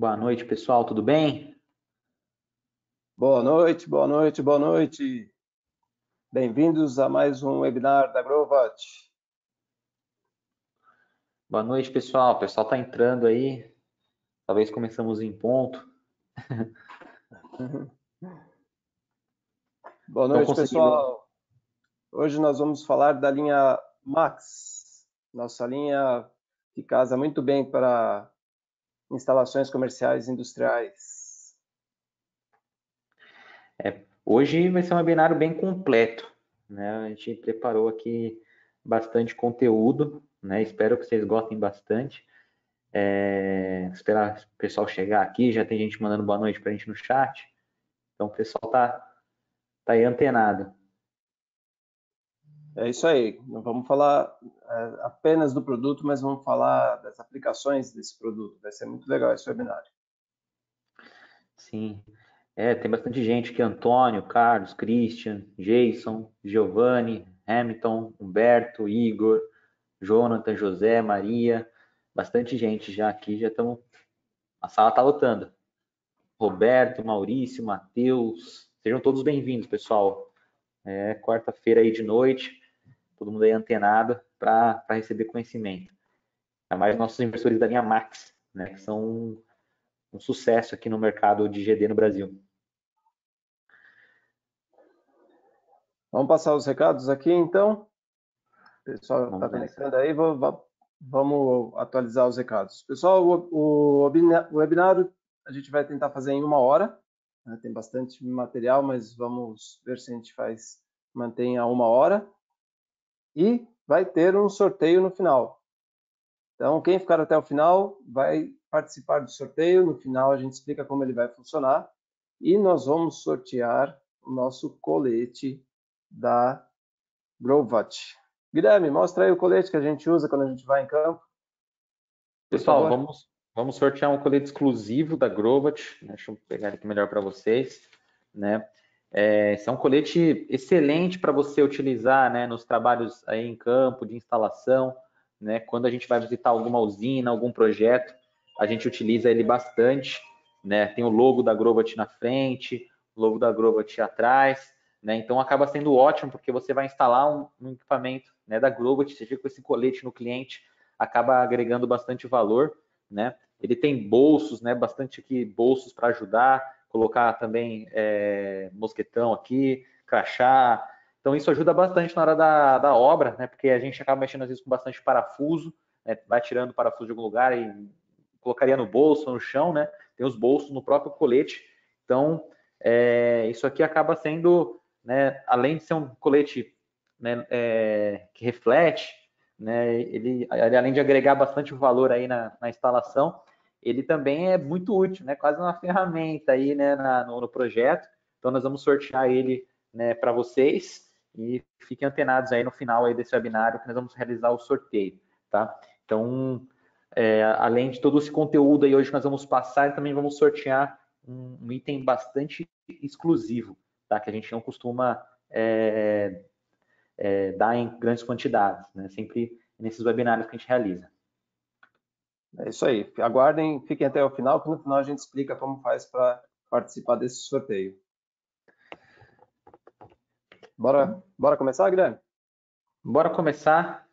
Boa noite, pessoal, tudo bem? Boa noite, boa noite, boa noite. Bem-vindos a mais um webinar da Grovat. Boa noite, pessoal. O pessoal está entrando aí. Talvez começamos em ponto. Boa Estão noite, conseguindo? pessoal. Hoje nós vamos falar da linha Max, nossa linha que casa muito bem para instalações comerciais e industriais. Hoje vai ser um webinário bem completo, né? A gente preparou aqui bastante conteúdo, né? Espero que vocês gostem bastante. Esperar o pessoal chegar aqui. Já tem gente mandando boa noite para a gente no chat. Então o pessoal tá aí antenado. É isso aí. Não vamos falar apenas do produto, mas vamos falar das aplicações desse produto. Vai ser muito legal esse webinar. Sim. Tem bastante gente aqui: Antônio, Carlos, Christian, Jason, Giovanni, Hamilton, Humberto, Igor, Jonathan, José, Maria, bastante gente já aqui, já estamos. A sala está lotando. Roberto, Maurício, Matheus, sejam todos bem-vindos, pessoal. Quarta-feira aí de noite, todo mundo aí antenado para receber conhecimento. Ainda mais nossos investidores da linha Max, né, que são um sucesso aqui no mercado de GD no Brasil. Vamos passar os recados aqui, então. O pessoal está Vamos nessa. conectando aí, vamos atualizar os recados. Pessoal, o webinar a gente vai tentar fazer em 1 hora, né? Tem bastante material, mas vamos ver se a gente mantém a 1 hora. E vai ter um sorteio no final. Então, quem ficar até o final vai participar do sorteio. No final, a gente explica como ele vai funcionar. E nós vamos sortear o nosso colete da Grovat. Guilherme, mostra aí o colete que a gente usa quando a gente vai em campo, por Pessoal, favor. vamos sortear um colete exclusivo da Grovat. Deixa eu pegar ele aqui melhor para vocês, né? Esse é um colete excelente para você utilizar, né, nos trabalhos aí em campo de instalação, né? Quando a gente vai visitar alguma usina, algum projeto, a gente utiliza ele bastante, né? Tem o logo da Grovat na frente, o logo da Grovat atrás, né? Então acaba sendo ótimo porque você vai instalar um equipamento, né, da Grovat, você fica com esse colete no cliente, acaba agregando bastante valor, né? Ele tem bolsos, né? Bastante aqui bolsos para ajudar, colocar também mosquetão aqui, crachá. Então isso ajuda bastante na hora da obra, né? Porque a gente acaba mexendo às vezes com bastante parafuso, né? Vai tirando o parafuso de algum lugar e colocaria no bolso, no chão, né? Tem os bolsos no próprio colete. Então isso aqui acaba sendo, né? Além de ser um colete, né, que reflete, né? Ele além de agregar bastante valor aí na instalação, ele também é muito útil, né? Quase uma ferramenta aí, né, no projeto. Então nós vamos sortear ele, né, para vocês e fiquem antenados aí no final aí desse webinário que nós vamos realizar o sorteio, tá? Então, além de todo esse conteúdo aí hoje que nós vamos passar, também vamos sortear um item bastante exclusivo, tá? Que a gente não costuma dar em grandes quantidades, né? Sempre nesses webinários que a gente realiza. É isso aí. Aguardem, fiquem até o final, que no final a gente explica como faz para participar desse sorteio. Bora começar, Guilherme? Bora começar.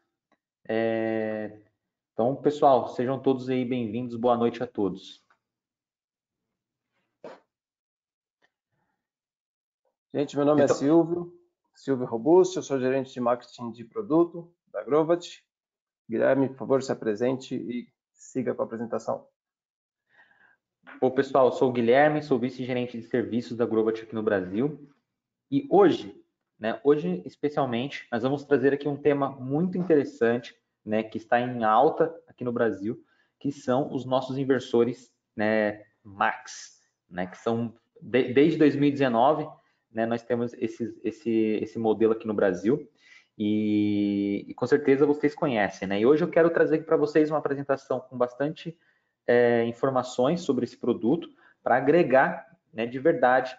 Então, pessoal, sejam todos aí bem-vindos. Boa noite a todos. Gente, meu nome é Então, Silvio Robusto, eu sou gerente de marketing de produto da Grovat. Guilherme, por favor, se apresente e siga com a apresentação. pessoal, eu sou o Guilherme, sou vice-gerente de serviços da Grovat aqui no Brasil. E hoje, né, hoje especialmente, nós vamos trazer aqui um tema muito interessante, né, que está em alta aqui no Brasil, que são os nossos inversores, né, Max, né, que são desde 2019, né, nós temos esse modelo aqui no Brasil e com certeza vocês conhecem, né? E hoje eu quero trazer aqui para vocês uma apresentação com bastante informações sobre esse produto para agregar, né, de verdade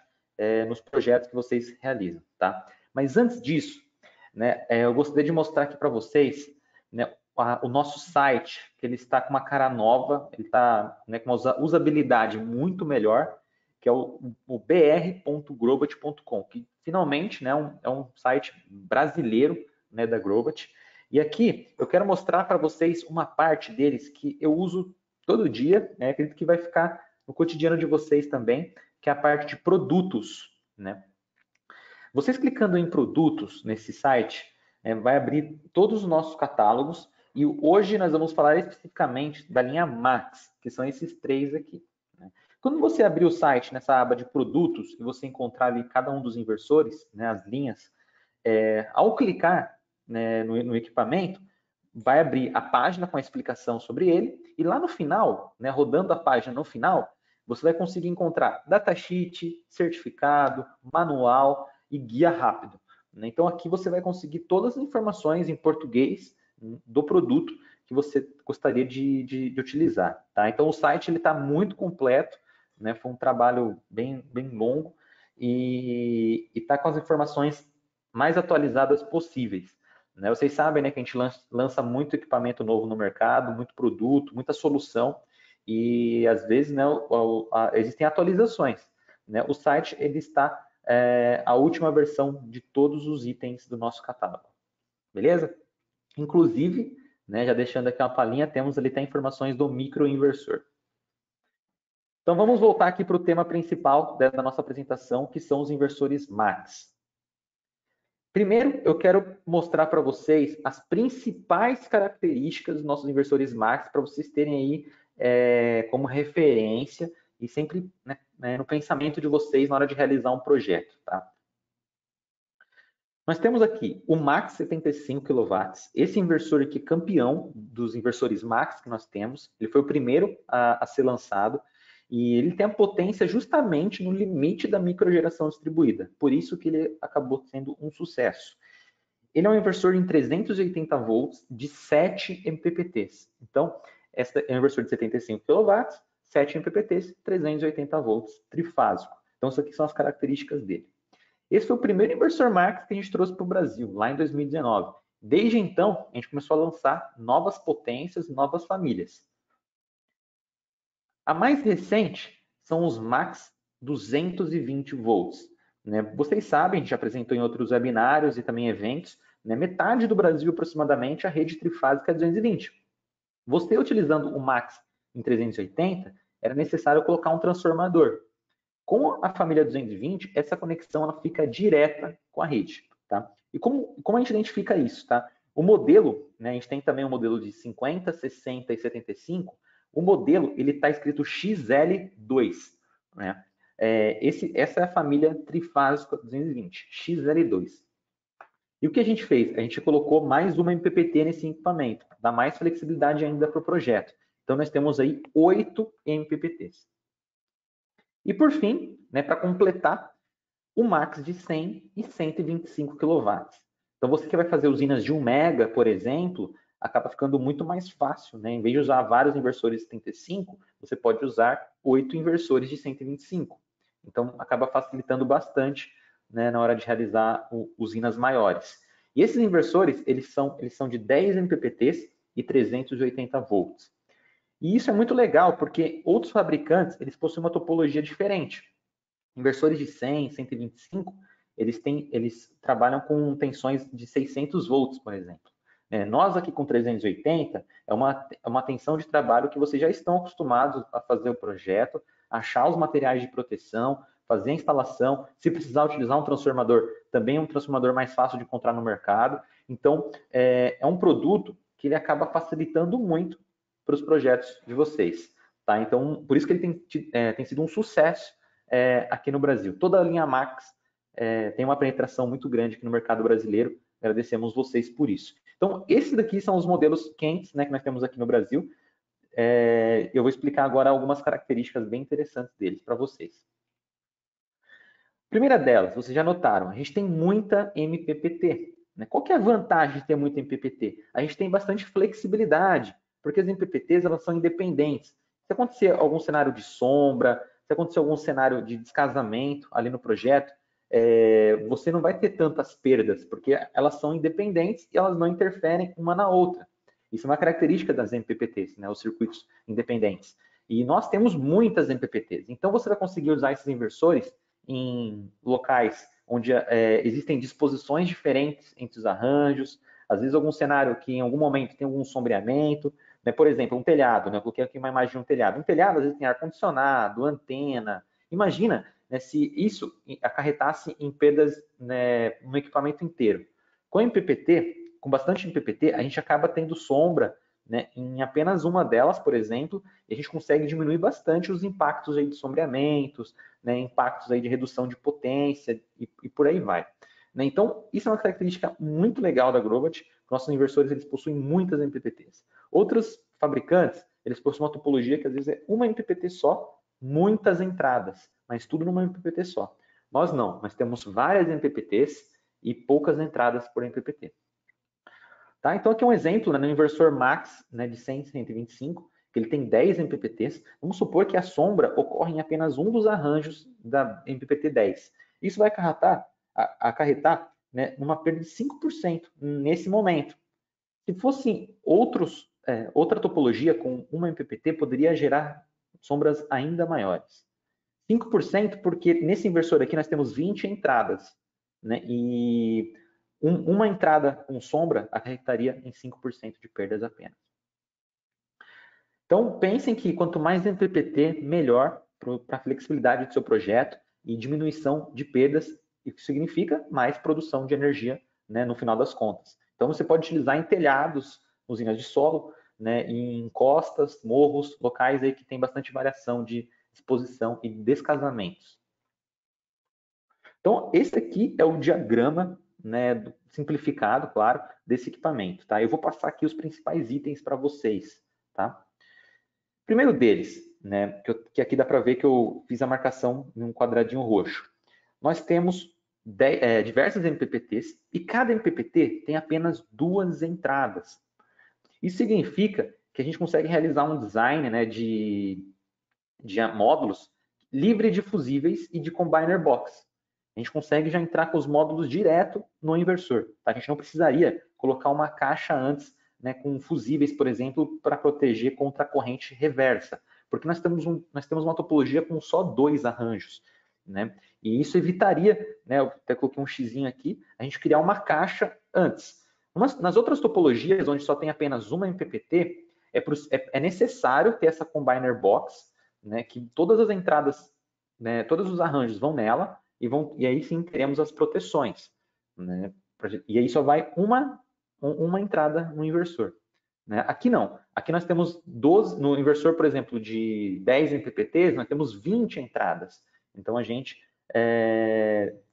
nos projetos que vocês realizam, tá? Mas antes disso, né, eu gostaria de mostrar aqui para vocês, né, o nosso site, que ele está com uma cara nova, ele está, né, com uma usabilidade muito melhor, que é o br.grobat.com, que finalmente, né, é um site brasileiro, né, da Grobat. E aqui eu quero mostrar para vocês uma parte deles que eu uso todo dia, né, acredito que vai ficar no cotidiano de vocês também, que é a parte de produtos, né? Vocês clicando em produtos nesse site, vai abrir todos os nossos catálogos e hoje nós vamos falar especificamente da linha Max, que são esses três aqui. Né? Quando você abrir o site nessa aba de produtos e você encontrar ali cada um dos inversores, né, as linhas, ao clicar, né, no equipamento, vai abrir a página com a explicação sobre ele e lá no final, né, rodando a página no final, você vai conseguir encontrar datasheet, certificado, manual e guia rápido. Né? Então aqui você vai conseguir todas as informações em português do produto que você gostaria de utilizar. Tá? Então o site está muito completo, né? Foi um trabalho bem longo e está com as informações mais atualizadas possíveis. Né? Vocês sabem, né, que a gente lança muito equipamento novo no mercado, muito produto, muita solução, e às vezes, né, existem atualizações. Né? O site ele está a última versão de todos os itens do nosso catálogo. Beleza? Inclusive, né, já deixando aqui uma palhinha, temos ali até informações do microinversor. Então vamos voltar aqui para o tema principal da nossa apresentação, que são os inversores Max. Primeiro, eu quero mostrar para vocês as principais características dos nossos inversores Max, para vocês terem aí como referência e sempre, né, no pensamento de vocês na hora de realizar um projeto. Tá? Nós temos aqui o Max 75 kW, esse inversor aqui campeão dos inversores Max que nós temos, ele foi o primeiro a ser lançado, e ele tem a potência justamente no limite da microgeração distribuída, por isso que ele acabou sendo um sucesso. Ele é um inversor em 380 volts de 7 MPPTs. Então, esse é um inversor de 75 kW, 7 MPPTs, 380 volts, trifásico. Então, isso aqui são as características dele. Esse foi o primeiro inversor Max que a gente trouxe para o Brasil, lá em 2019. Desde então, a gente começou a lançar novas potências, novas famílias. A mais recente são os Max 220 volts. Né? Vocês sabem, a gente já apresentou em outros webinários e também eventos, né? Metade do Brasil, aproximadamente, a rede trifásica é 220. Você utilizando o Max em 380, era necessário colocar um transformador. Com a família 220, essa conexão ela fica direta com a rede. Tá? E como a gente identifica isso? Tá? O modelo, né, a gente tem também o modelo de 50, 60 e 75, o modelo ele está escrito XL2. Né? Essa é a família trifásica 220, XL2. E o que a gente fez? A gente colocou mais uma MPPT nesse equipamento, dá mais flexibilidade ainda para o projeto. Então, nós temos aí 8 MPPTs. E, por fim, né, para completar, o Max de 100 e 125 kW. Então, você que vai fazer usinas de 1 mega, por exemplo, acaba ficando muito mais fácil. Né? Em vez de usar vários inversores de 75, você pode usar 8 inversores de 125. Então, acaba facilitando bastante, né, na hora de realizar usinas maiores. E esses inversores, eles são de 10 MPPTs e 380 volts. E isso é muito legal, porque outros fabricantes, eles possuem uma topologia diferente. Inversores de 100, 125, eles trabalham com tensões de 600 volts, por exemplo. Nós aqui com 380, é uma tensão de trabalho que vocês já estão acostumados a fazer o projeto, achar os materiais de proteção, fazer a instalação. Se precisar utilizar um transformador, também é um transformador mais fácil de encontrar no mercado. Então, é um produto que ele acaba facilitando muito para os projetos de vocês. Tá? Então, por isso que ele tem sido um sucesso aqui no Brasil. Toda a linha Max tem uma penetração muito grande aqui no mercado brasileiro. Agradecemos vocês por isso. Então, esses daqui são os modelos quentes, né, que nós temos aqui no Brasil. Eu vou explicar agora algumas características bem interessantes deles para vocês. Primeira delas, vocês já notaram, a gente tem muita MPPT. Né? Qual que é a vantagem de ter muita MPPT? A gente tem bastante flexibilidade, porque as MPPTs elas são independentes. Se acontecer algum cenário de sombra, se acontecer algum cenário de descasamento ali no projeto, você não vai ter tantas perdas, porque elas são independentes e elas não interferem uma na outra. Isso é uma característica das MPPTs, né, os circuitos independentes. E nós temos muitas MPPTs. Então, você vai conseguir usar esses inversores em locais onde existem disposições diferentes entre os arranjos, às vezes algum cenário que em algum momento tem algum sombreamento, né? Por exemplo, um telhado, né? Eu coloquei aqui uma imagem de um telhado. Um telhado, às vezes, tem ar-condicionado, antena. Imagina, né, se isso acarretasse em perdas, né, no equipamento inteiro. Com MPPT, com bastante MPPT, a gente acaba tendo sombra, né, em apenas uma delas, por exemplo, e a gente consegue diminuir bastante os impactos aí de sombreamentos, né, impactos aí de redução de potência e por aí vai. Né? Então, isso é uma característica muito legal da Grobat. Nossos inversores eles possuem muitas MPPTs. Outros fabricantes, eles possuem uma topologia que às vezes é uma MPPT só, muitas entradas, mas tudo numa MPPT só. Nós não, nós temos várias MPPTs e poucas entradas por MPPT. Tá? Então, aqui é um exemplo, né, no inversor Max, né, de 100 125, que ele tem 10 MPPTs. Vamos supor que a sombra ocorre em apenas um dos arranjos da MPPT 10. Isso vai acarretar, né, uma perda de 5% nesse momento. Se fosse outra topologia com uma MPPT, poderia gerar sombras ainda maiores. 5% porque nesse inversor aqui nós temos 20 entradas, né? E uma entrada com sombra acarretaria em 5% de perdas apenas. Então, pensem que quanto mais MPPT, melhor para a flexibilidade do seu projeto e diminuição de perdas, e que significa mais produção de energia, né, no final das contas. Então, você pode utilizar em telhados, usinas de solo, né, em encostas, morros, locais aí que tem bastante variação de exposição e descasamentos. Então, esse aqui é o diagrama, né, simplificado, claro, desse equipamento. Tá? Eu vou passar aqui os principais itens para vocês. Tá? Primeiro deles, né, que aqui dá para ver que eu fiz a marcação em um quadradinho roxo. Nós temos diversas MPPTs e cada MPPT tem apenas 2 entradas. Isso significa que a gente consegue realizar um design, né, de módulos livre de fusíveis e de combiner box. A gente consegue já entrar com os módulos direto no inversor. Tá? A gente não precisaria colocar uma caixa antes, né, com fusíveis, por exemplo, para proteger contra a corrente reversa, porque nós temos uma topologia com só 2 arranjos. Né? E isso evitaria, né, eu até coloquei um xizinho aqui, a gente criar uma caixa antes. Nas outras topologias, onde só tem apenas uma MPPT, é necessário ter essa combiner box, né, que todas as entradas, né, todos os arranjos vão nela e aí sim teremos as proteções. Né, e aí só vai uma entrada no inversor. Né? Aqui não. Aqui nós temos 12, no inversor, por exemplo, de 10 MPPTs, nós temos 20 entradas. Então a gente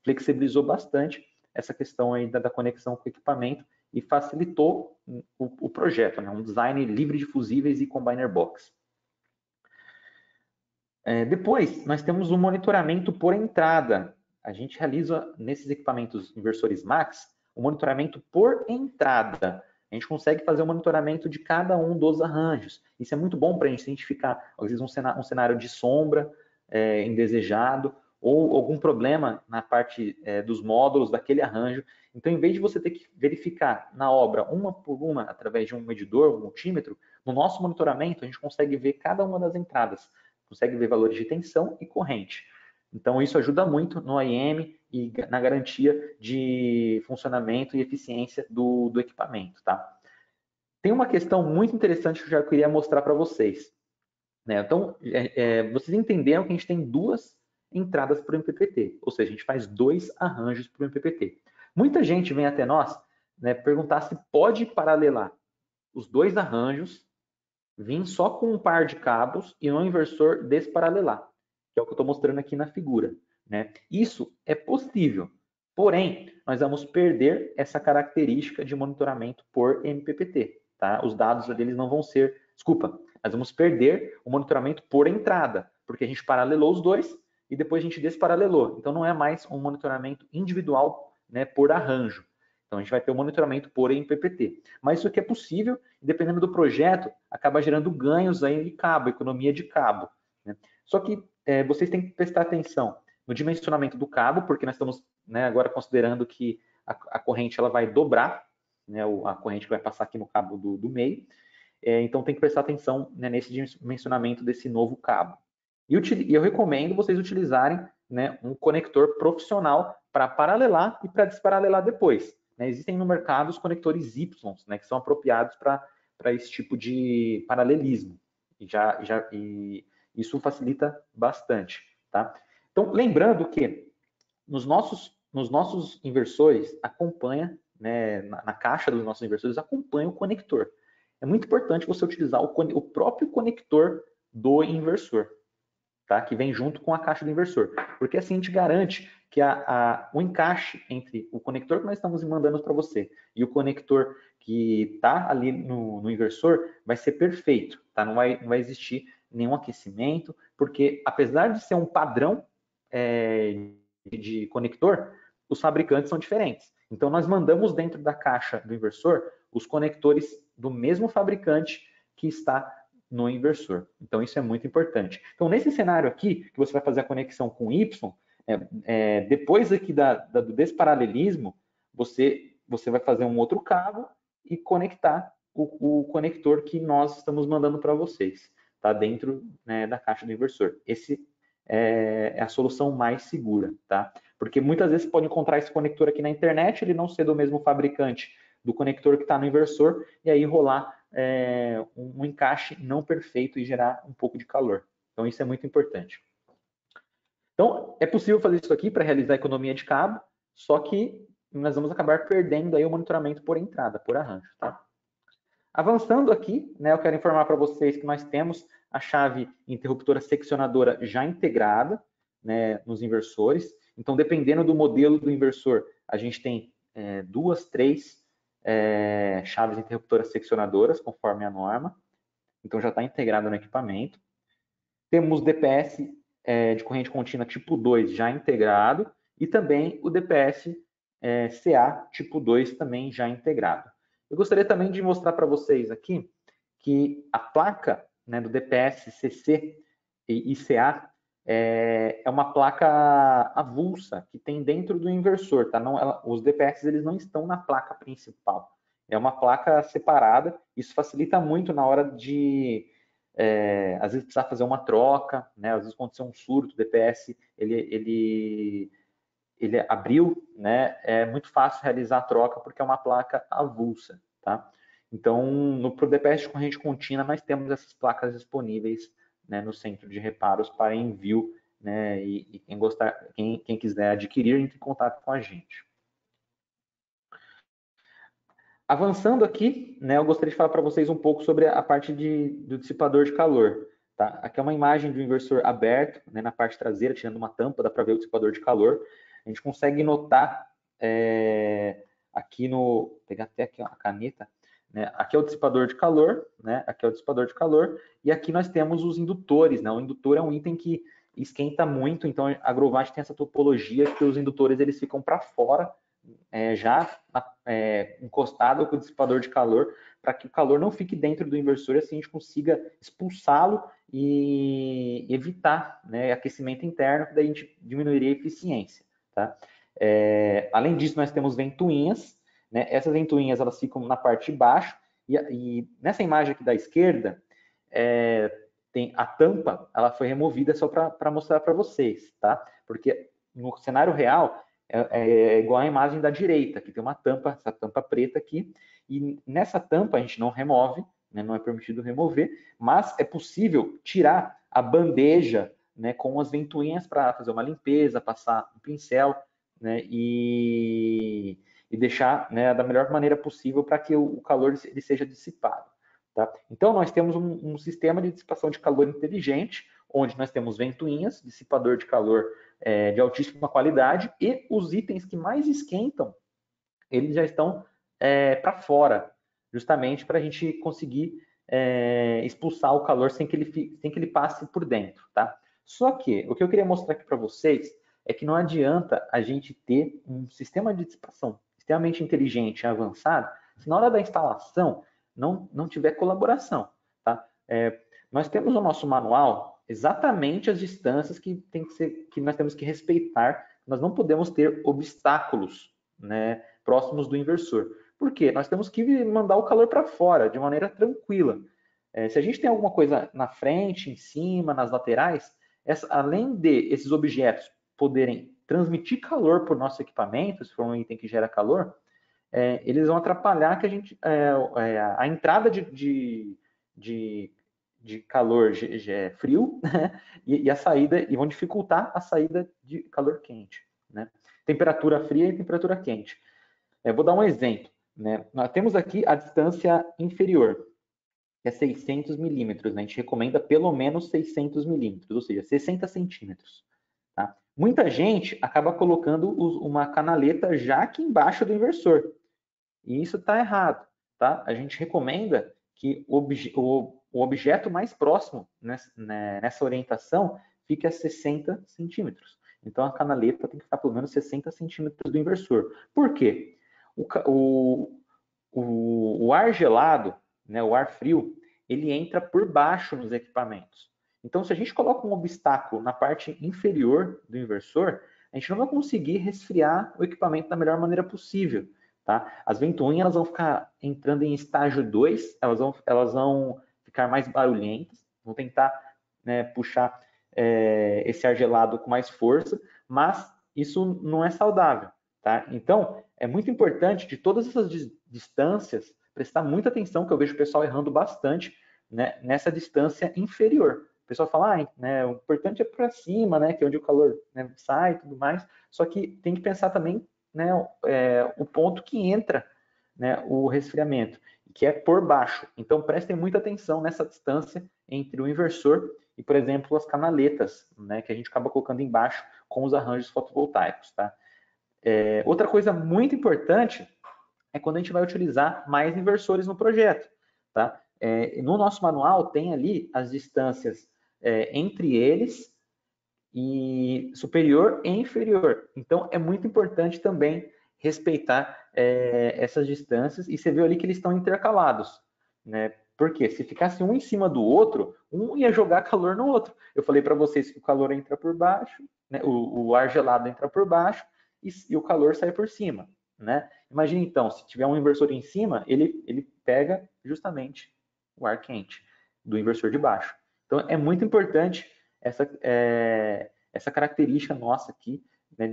flexibilizou bastante essa questão aí da conexão com o equipamento e facilitou o projeto, né? Um design livre de fusíveis e combiner box. Depois, nós temos o monitoramento por entrada. A gente realiza, nesses equipamentos inversores Max, o monitoramento por entrada. A gente consegue fazer o monitoramento de cada um dos arranjos. Isso é muito bom para a gente identificar, às vezes, um cenário de sombra indesejado, ou algum problema na parte dos módulos daquele arranjo. Então, em vez de você ter que verificar na obra, uma por uma, através de um medidor, um multímetro, no nosso monitoramento, a gente consegue ver cada uma das entradas. Consegue ver valores de tensão e corrente. Então, isso ajuda muito no AIM e na garantia de funcionamento e eficiência do equipamento. Tá? Tem uma questão muito interessante que eu já queria mostrar para vocês. Né? Então, vocês entenderam que a gente tem 2 entradas para o MPPT, ou seja, a gente faz 2 arranjos para o MPPT. Muita gente vem até nós, né, perguntar se pode paralelar os 2 arranjos, vir só com um par de cabos e no inversor desparalelar, que é o que eu estou mostrando aqui na figura. Né? Isso é possível, porém, nós vamos perder essa característica de monitoramento por MPPT. Tá? Os dados deles não vão ser... Desculpa, nós vamos perder o monitoramento por entrada, porque a gente paralelou os 2 e depois a gente desparalelou. Então, não é mais um monitoramento individual, né, por arranjo. Então, a gente vai ter o monitoramento por MPPT. Mas isso aqui é possível, dependendo do projeto, acaba gerando ganhos aí de cabo, economia de cabo. Né? Só que vocês têm que prestar atenção no dimensionamento do cabo, porque nós estamos, né, agora considerando que a corrente ela vai dobrar. né, a corrente que vai passar aqui no cabo do meio. Então tem que prestar atenção, né, nesse dimensionamento desse novo cabo. E eu recomendo vocês utilizarem, né, um conector profissional para paralelar e para desparalelar depois. Né? Existem no mercado os conectores Y, né, que são apropriados para esse tipo de paralelismo. E isso facilita bastante. Tá? Então, lembrando que nos nossos inversores acompanha, né, na caixa dos nossos inversores acompanha o conector. É muito importante você utilizar o próprio conector do inversor, tá? Que vem junto com a caixa do inversor, porque assim a gente garante que o encaixe entre o conector que nós estamos mandando para você e o conector que está ali no inversor vai ser perfeito, tá? Não vai existir nenhum aquecimento, porque apesar de ser um padrão de conector, os fabricantes são diferentes. Então, nós mandamos dentro da caixa do inversor os conectores do mesmo fabricante que está no inversor. Então, isso é muito importante. Então, nesse cenário aqui, que você vai fazer a conexão com Y, depois aqui do desparalelismo, você vai fazer um outro cabo e conectar o conector que nós estamos mandando para vocês, tá? Dentro, né, da caixa do inversor. Esse é a solução mais segura, tá? Porque muitas vezes você pode encontrar esse conector aqui na internet, ele não ser do mesmo fabricante do conector que está no inversor, e aí rolar um encaixe não perfeito e gerar um pouco de calor. Então, isso é muito importante. Então, é possível fazer isso aqui para realizar a economia de cabo, só que nós vamos acabar perdendo aí o monitoramento por entrada, por arranjo, tá? Avançando aqui, né, eu quero informar para vocês que nós temos a chave interruptora seccionadora já integrada, né, nos inversores. Então, dependendo do modelo do inversor, a gente tem 2, 3 chaves interruptoras seccionadoras, conforme a norma. Então, já está integrado no equipamento. Temos DPS de corrente contínua tipo 2 já integrado e também o DPS CA tipo 2 também já integrado. Eu gostaria também de mostrar para vocês aqui que a placa, né, do DPS CC e CA é uma placa avulsa que tem dentro do inversor, tá? Os DPS eles não estão na placa principal. É uma placa separada. Isso facilita muito na hora de às vezes precisar fazer uma troca, né? Às vezes acontecer um surto, o DPS ele abriu, né? É muito fácil realizar a troca porque é uma placa avulsa, tá? Então, para o DPS de corrente contínua, nós temos essas placas disponíveis, né, no centro de reparos para envio, né? E quem quiser adquirir, entre em contato com a gente. Avançando aqui, né, eu gostaria de falar para vocês um pouco sobre a parte do dissipador de calor. Tá? Aqui é uma imagem do inversor aberto, né, na parte traseira, tirando uma tampa, dá para ver o dissipador de calor. A gente consegue notar aqui no... pegar até aqui a caneta. Né? Aqui é o dissipador de calor, né? Aqui é o dissipador de calor, e aqui nós temos os indutores. Né? O indutor é um item que esquenta muito, então a Grovate tem essa topologia que os indutores eles ficam para fora, já encostado com o dissipador de calor, para que o calor não fique dentro do inversor e assim a gente consiga expulsá-lo e evitar, né, aquecimento interno, que daí a gente diminuiria a eficiência. Tá? Além disso, nós temos ventoinhas, né? Essas ventoinhas elas ficam na parte de baixo, e nessa imagem aqui da esquerda, tem a tampa, ela foi removida só para mostrar para vocês, tá? Porque no cenário real, é igual a imagem da direita, que tem uma tampa, essa tampa preta aqui, e nessa tampa a gente não remove, né, não é permitido remover, mas é possível tirar a bandeja, né, com as ventoinhas para fazer uma limpeza, passar um pincel, né, e deixar, né, da melhor maneira possível para que o calor ele seja dissipado. Tá? Então, nós temos um sistema de dissipação de calor inteligente, onde nós temos ventoinhas, dissipador de calor de altíssima qualidade, e os itens que mais esquentam, eles já estão para fora, justamente para a gente conseguir expulsar o calor sem que ele passe por dentro. Tá? Só que o que eu queria mostrar aqui para vocês é que não adianta a gente ter um sistema de dissipação extremamente inteligente e avançado se na hora da instalação não tiver colaboração. Tá? Nós temos no nosso manual exatamente as distâncias que nós temos que respeitar. Nós não podemos ter obstáculos, né, próximos do inversor. Por quê? Nós temos que mandar o calor para fora, de maneira tranquila. Se a gente tem alguma coisa na frente, em cima, nas laterais, além de esses objetos poderem transmitir calor para o nosso equipamento, se for um item que gera calor, eles vão atrapalhar que a entrada de calor frio, né? e a saída, e vão dificultar a saída de calor quente, né? Temperatura fria e temperatura quente. Vou dar um exemplo, né? Nós temos aqui a distância inferior, que é 600 milímetros, né? A gente recomenda pelo menos 600 milímetros, ou seja, 60 centímetros. Tá? Muita gente acaba colocando uma canaleta já aqui embaixo do inversor, e isso está errado. Tá? A gente recomenda que o objeto mais próximo nessa orientação fique a 60 centímetros. Então, a canaleta tem que ficar pelo menos 60 centímetros do inversor. Por quê? O ar gelado, né, o ar frio, ele entra por baixo nos equipamentos. Então, se a gente coloca um obstáculo na parte inferior do inversor, a gente não vai conseguir resfriar o equipamento da melhor maneira possível. Tá? As ventoinhas elas vão ficar entrando em estágio 2, elas vão ficar mais barulhentas, vão tentar, né, puxar esse ar gelado com mais força, mas isso não é saudável. Tá? Então, é muito importante de todas essas distâncias prestar muita atenção, que eu vejo o pessoal errando bastante, né, nessa distância inferior. O pessoal fala, né, o importante é para cima, né, que é onde o calor, né, sai e tudo mais, só que tem que pensar também, né, o ponto que entra, né, o resfriamento, que é por baixo. Então, prestem muita atenção nessa distância entre o inversor e, por exemplo, as canaletas, né, que a gente acaba colocando embaixo com os arranjos fotovoltaicos. Tá? Outra coisa muito importante é quando a gente vai utilizar mais inversores no projeto. Tá? No nosso manual tem ali as distâncias entre eles, e superior e inferior. Então, é muito importante também respeitar essas distâncias, e você viu ali que eles estão intercalados, né? Porque se ficasse um em cima do outro, um ia jogar calor no outro. Eu falei para vocês que o calor entra por baixo, né? O ar gelado entra por baixo e o calor sai por cima, né? Imagina então, se tiver um inversor em cima, ele pega justamente o ar quente do inversor de baixo. Então, é muito importante essa característica nossa aqui, né,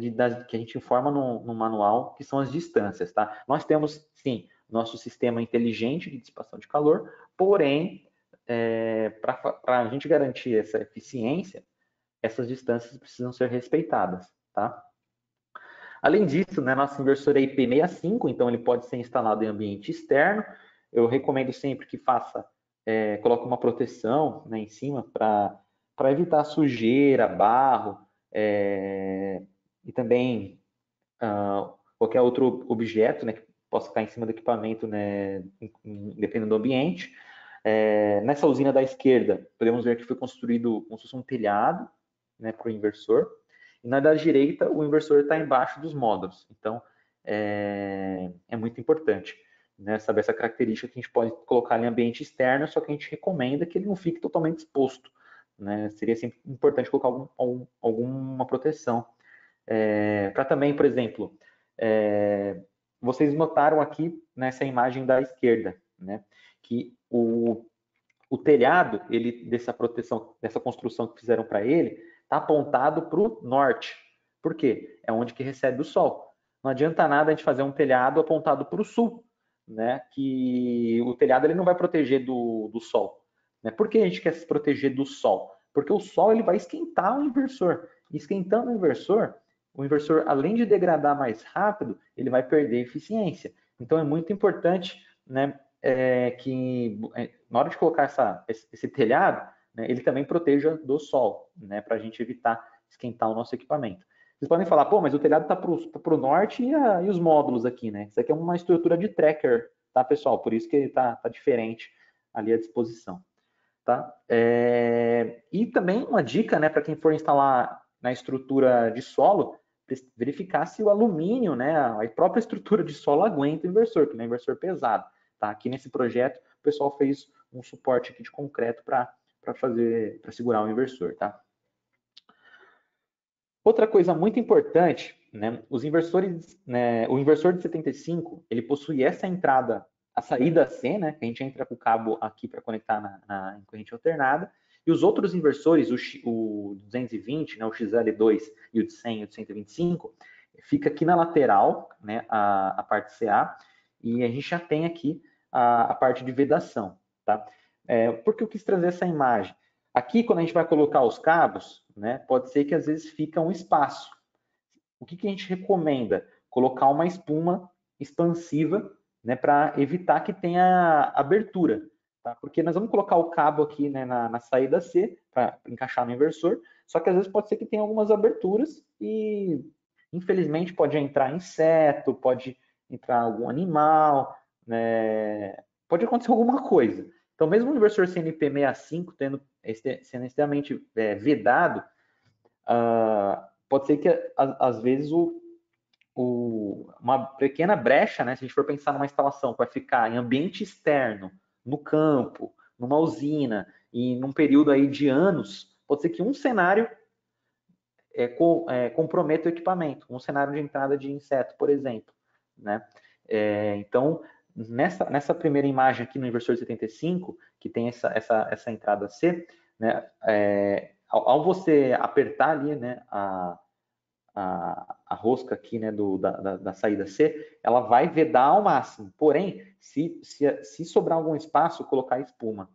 que a gente informa no manual, que são as distâncias. Tá? Nós temos, sim, nosso sistema inteligente de dissipação de calor, porém, para a gente garantir essa eficiência, essas distâncias precisam ser respeitadas. Tá? Além disso, né, nosso inversor é IP65, então ele pode ser instalado em ambiente externo. Eu recomendo sempre que coloque uma proteção, né, em cima para evitar sujeira, barro, e também qualquer outro objeto, né, que possa ficar em cima do equipamento, né, dependendo do ambiente. Nessa usina da esquerda, podemos ver que foi construído como se fosse um telhado, né, para o inversor. E na da direita, o inversor está embaixo dos módulos. Então, é muito importante, né, saber essa característica que a gente pode colocar em ambiente externo, só que a gente recomenda que ele não fique totalmente exposto. Né? Seria sempre importante colocar alguma proteção. Para também, por exemplo, vocês notaram aqui nessa imagem da esquerda, né, que o telhado dessa proteção, dessa construção que fizeram para ele, está apontado para o norte. Por quê? É onde que recebe o sol. Não adianta nada a gente fazer um telhado apontado para o sul, né? Que o telhado ele não vai proteger do sol. Né? Por que a gente quer se proteger do sol? Porque o sol ele vai esquentar o inversor. E esquentando o inversor, além de degradar mais rápido, ele vai perder eficiência. Então é muito importante, né, que na hora de colocar esse telhado, né, ele também proteja do sol, né, para a gente evitar esquentar o nosso equipamento. Vocês podem falar, pô, mas o telhado está para o norte e os módulos aqui, né? Isso aqui é uma estrutura de tracker, tá, pessoal? Por isso que ele tá diferente ali à disposição, tá? E também uma dica, né, para quem for instalar na estrutura de solo, verificar se o alumínio, né, a própria estrutura de solo aguenta o inversor, que não é inversor pesado. Tá? Aqui nesse projeto, o pessoal fez um suporte aqui de concreto para segurar o inversor. Tá? Outra coisa muito importante, né, os inversores, né, o inversor de 75, ele possui essa entrada, a saída C, né, que a gente entra com o cabo aqui para conectar em corrente alternada, e os outros inversores, o 220, né, o XL2 e o de 100 e o de 125, fica aqui na lateral, né, a parte CA, e a gente já tem aqui a parte de vedação, tá? Por que eu quis trazer essa imagem? Aqui, quando a gente vai colocar os cabos, né, pode ser que às vezes fica um espaço. O que a gente recomenda? Colocar uma espuma expansiva, né, para evitar que tenha abertura, tá? Porque nós vamos colocar o cabo aqui, né, na saída C para encaixar no inversor, só que às vezes pode ser que tenha algumas aberturas e infelizmente pode entrar inseto, pode entrar algum animal, né? Pode acontecer alguma coisa. Então, mesmo o inversor CNP65 sendo extremamente vedado, pode ser que às vezes uma pequena brecha, né, se a gente for pensar numa instalação que vai ficar em ambiente externo, no campo, numa usina, e num período aí de anos, pode ser que um cenário comprometa o equipamento, um cenário de entrada de inseto, por exemplo, né? Então, nessa primeira imagem aqui no inversor 75, que tem essa entrada C, né, ao você apertar ali, né, a rosca aqui, né, da saída C, ela vai vedar ao máximo. Porém, se sobrar algum espaço, colocar espuma.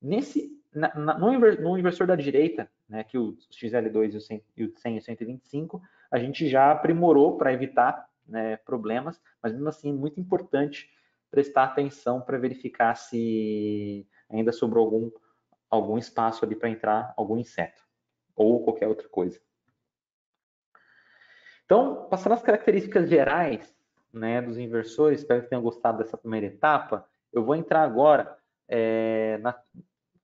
No inversor da direita, né, que o XL2 e o 100 e o 125, a gente já aprimorou para evitar, né, problemas, mas mesmo assim é muito importante prestar atenção para verificar se ainda sobrou algum espaço ali para entrar algum inseto ou qualquer outra coisa. Então, passando as características gerais, né, dos inversores, espero que tenham gostado dessa primeira etapa. Eu vou entrar agora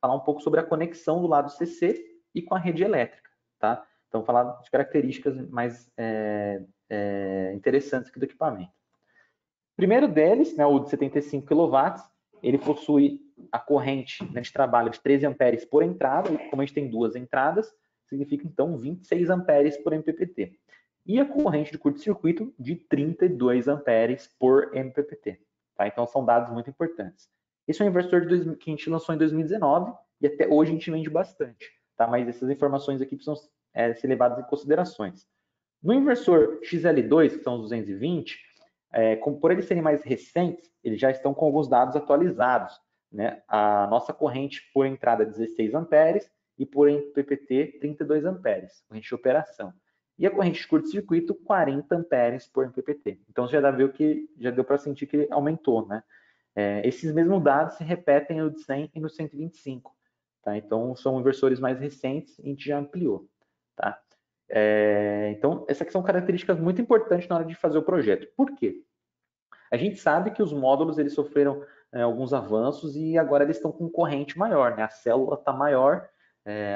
falar um pouco sobre a conexão do lado CC e com a rede elétrica, tá? Então, falar de características mais interessantes aqui do equipamento. Primeiro deles, né, o de 75 kW, ele possui a corrente, né, de trabalho de 13 amperes por entrada, e como a gente tem duas entradas, significa então 26 amperes por MPPT. E a corrente de curto-circuito de 32 amperes por MPPT. Tá? Então são dados muito importantes. Esse é um inversor que a gente lançou em 2019 e até hoje a gente vende bastante. Tá? Mas essas informações aqui precisam ser levadas em considerações. No inversor XL2, que são os 220, por eles serem mais recentes, eles já estão com alguns dados atualizados. Né? A nossa corrente por entrada é 16 amperes e por MPPT 32 amperes, corrente de operação. E a corrente de curto-circuito 40 amperes por MPPT. Então já deu para sentir que aumentou, né? Esses mesmos dados se repetem no de 100 e no 125. Tá? Então são inversores mais recentes e a gente já ampliou. Tá? Então, essas são características muito importantes na hora de fazer o projeto. Por quê? A gente sabe que os módulos eles sofreram alguns avanços e agora eles estão com corrente maior, né? A célula está maior,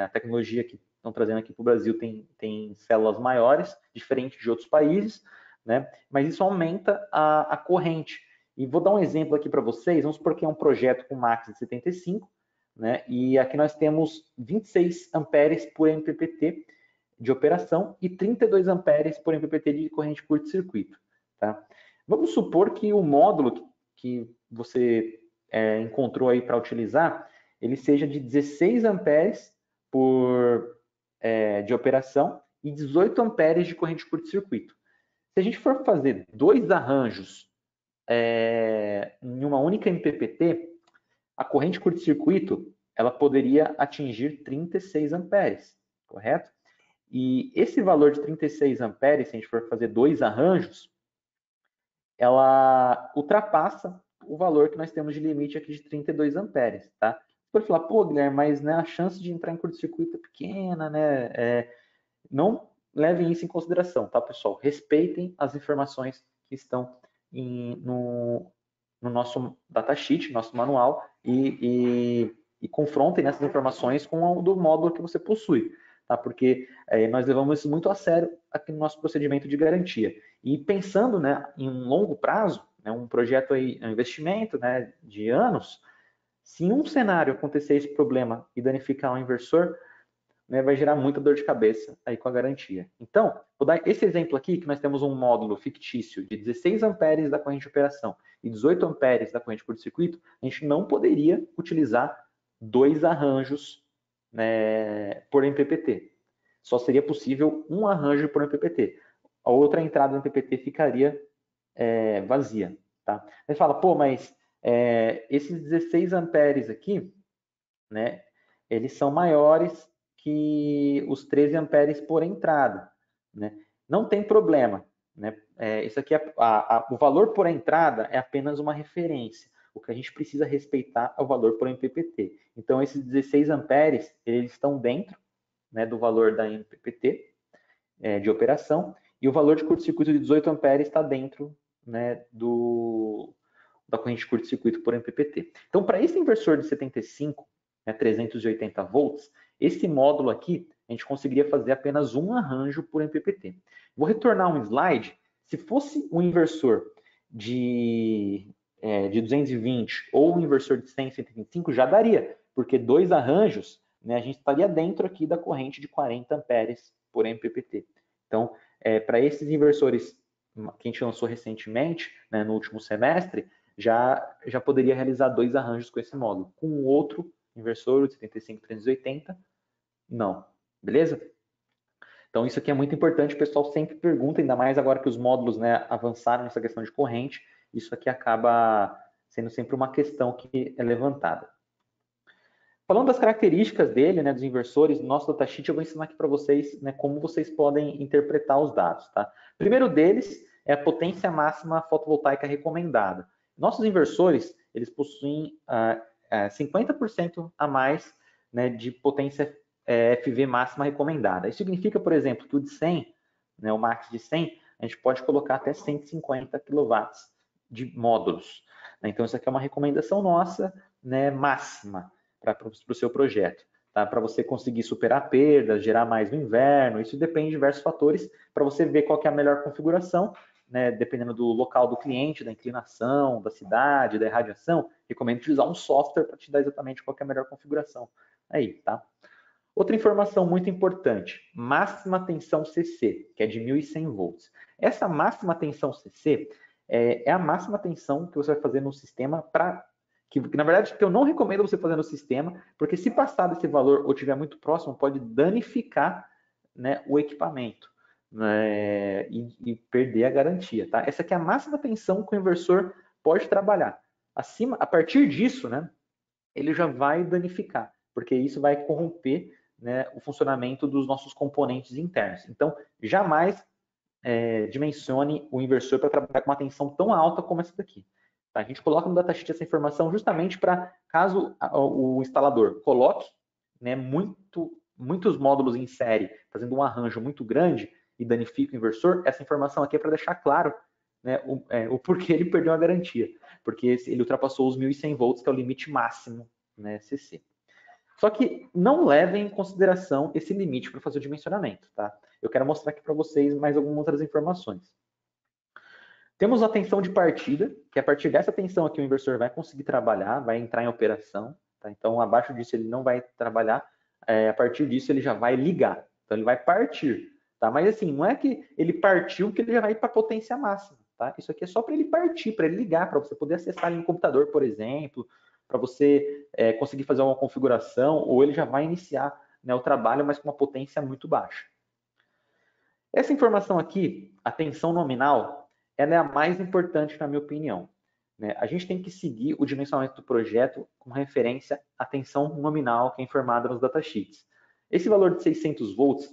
a tecnologia que estão trazendo aqui para o Brasil tem células maiores, diferente de outros países, né? Mas isso aumenta a corrente. E vou dar um exemplo aqui para vocês, vamos supor que é um projeto com max de 75, né? E aqui nós temos 26 amperes por MPPT de operação e 32 amperes por MPPT de corrente curto-circuito. Tá? Vamos supor que o módulo que você encontrou aí para utilizar, ele seja de 16 amperes de operação e 18 amperes de corrente curto-circuito. Se a gente for fazer dois arranjos em uma única MPPT, a corrente curto-circuito ela poderia atingir 36 amperes, correto? E esse valor de 36 amperes, se a gente for fazer dois arranjos, ela ultrapassa o valor que nós temos de limite aqui de 32 amperes, tá? Você pode falar, pô, Guilherme, mas né, a chance de entrar em curto-circuito é pequena, né? Não levem isso em consideração, tá, pessoal? Respeitem as informações que estão no nosso datasheet, nosso manual, e confrontem essas informações com o do módulo que você possui. Tá? Porque nós levamos isso muito a sério aqui no nosso procedimento de garantia. E pensando, né, em um longo prazo, né, um projeto aí, um investimento, né, de anos, se em um cenário acontecer esse problema e danificar um inversor, né, vai gerar muita dor de cabeça aí com a garantia. Então, vou dar esse exemplo aqui, que nós temos um módulo fictício de 16 amperes da corrente de operação e 18 amperes da corrente de curto-circuito, a gente não poderia utilizar 2 arranjos, né, por MPPT. Só seria possível um arranjo por MPPT. A outra entrada do MPPT ficaria vazia. Tá? Aí fala, pô, mas esses 16 amperes aqui, né, eles são maiores que os 13 amperes por entrada. Né? Não tem problema. Né? Isso aqui, o valor por entrada é apenas uma referência. O que a gente precisa respeitar é o valor por MPPT. Então, esses 16 amperes, eles estão dentro, né, do valor da MPPT de operação, e o valor de curto-circuito de 18 amperes está dentro, né, da corrente de curto-circuito por MPPT. Então, para esse inversor de 75, né, 380 volts, esse módulo aqui, a gente conseguiria fazer apenas um arranjo por MPPT. Vou retornar um slide. Se fosse um inversor de 220 ou um inversor de 100, 125, já daria, porque 2 arranjos, né, a gente estaria dentro aqui da corrente de 40 amperes por MPPT. Então, para esses inversores que a gente lançou recentemente, né, no último semestre, já poderia realizar 2 arranjos com esse módulo. Com o outro inversor, o de 75, 380, não. Beleza? Então, isso aqui é muito importante, o pessoal sempre pergunta, ainda mais agora que os módulos, né, avançaram nessa questão de corrente, isso aqui acaba sendo sempre uma questão que é levantada. Falando das características dele, né, dos inversores, no nosso datasheet, eu vou ensinar aqui para vocês, né, como vocês podem interpretar os dados. Tá? O primeiro deles é a potência máxima fotovoltaica recomendada. Nossos inversores, eles possuem 50% a mais, né, de potência FV máxima recomendada. Isso significa, por exemplo, que o de 100, né, o max de 100, a gente pode colocar até 150 kW de módulos. Né? Então, isso aqui é uma recomendação nossa, né, máxima para o seu projeto. Tá? Para você conseguir superar perdas, gerar mais no inverno, isso depende de diversos fatores para você ver qual que é a melhor configuração, né, dependendo do local do cliente, da inclinação, da cidade, da irradiação, recomendo utilizar um software para te dar exatamente qual que é a melhor configuração. Aí, tá? Outra informação muito importante, máxima tensão CC, que é de 1.100 volts. Essa máxima tensão CC é a máxima tensão que você vai fazer no sistema para que na verdade que eu não recomendo você fazer no sistema, porque se passar desse valor ou estiver muito próximo, pode danificar, né, o equipamento, né, e perder a garantia. Tá? Essa aqui é a máxima tensão que o inversor pode trabalhar. A partir disso, né, ele já vai danificar, porque isso vai corromper, né, o funcionamento dos nossos componentes internos. Então, jamais dimensione o inversor para trabalhar com uma tensão tão alta como essa daqui. A gente coloca no datasheet essa informação justamente para, caso o instalador coloque, né, muitos módulos em série, fazendo um arranjo muito grande e danifica o inversor, essa informação aqui é para deixar claro, né, o porquê ele perdeu a garantia. Porque ele ultrapassou os 1.100 volts, que é o limite máximo, né, CC. Só que não levem em consideração esse limite para fazer o dimensionamento. Tá? Eu quero mostrar aqui para vocês mais algumas outras informações. Temos a tensão de partida, que a partir dessa tensão aqui o inversor vai conseguir trabalhar, vai entrar em operação. Tá? Então, abaixo disso ele não vai trabalhar, a partir disso ele já vai ligar. Então, ele vai partir. Tá? Mas assim, não é que ele partiu que ele já vai ir para a potência máxima. Tá? Isso aqui é só para ele partir, para ele ligar, para você poder acessar ali no computador, por exemplo, para você conseguir fazer uma configuração, ou ele já vai iniciar, né, o trabalho, mas com uma potência muito baixa. Essa informação aqui, a tensão nominal, ela é a mais importante na minha opinião. Né? A gente tem que seguir o dimensionamento do projeto com referência à tensão nominal que é informada nos datasheets. Esse valor de 600 volts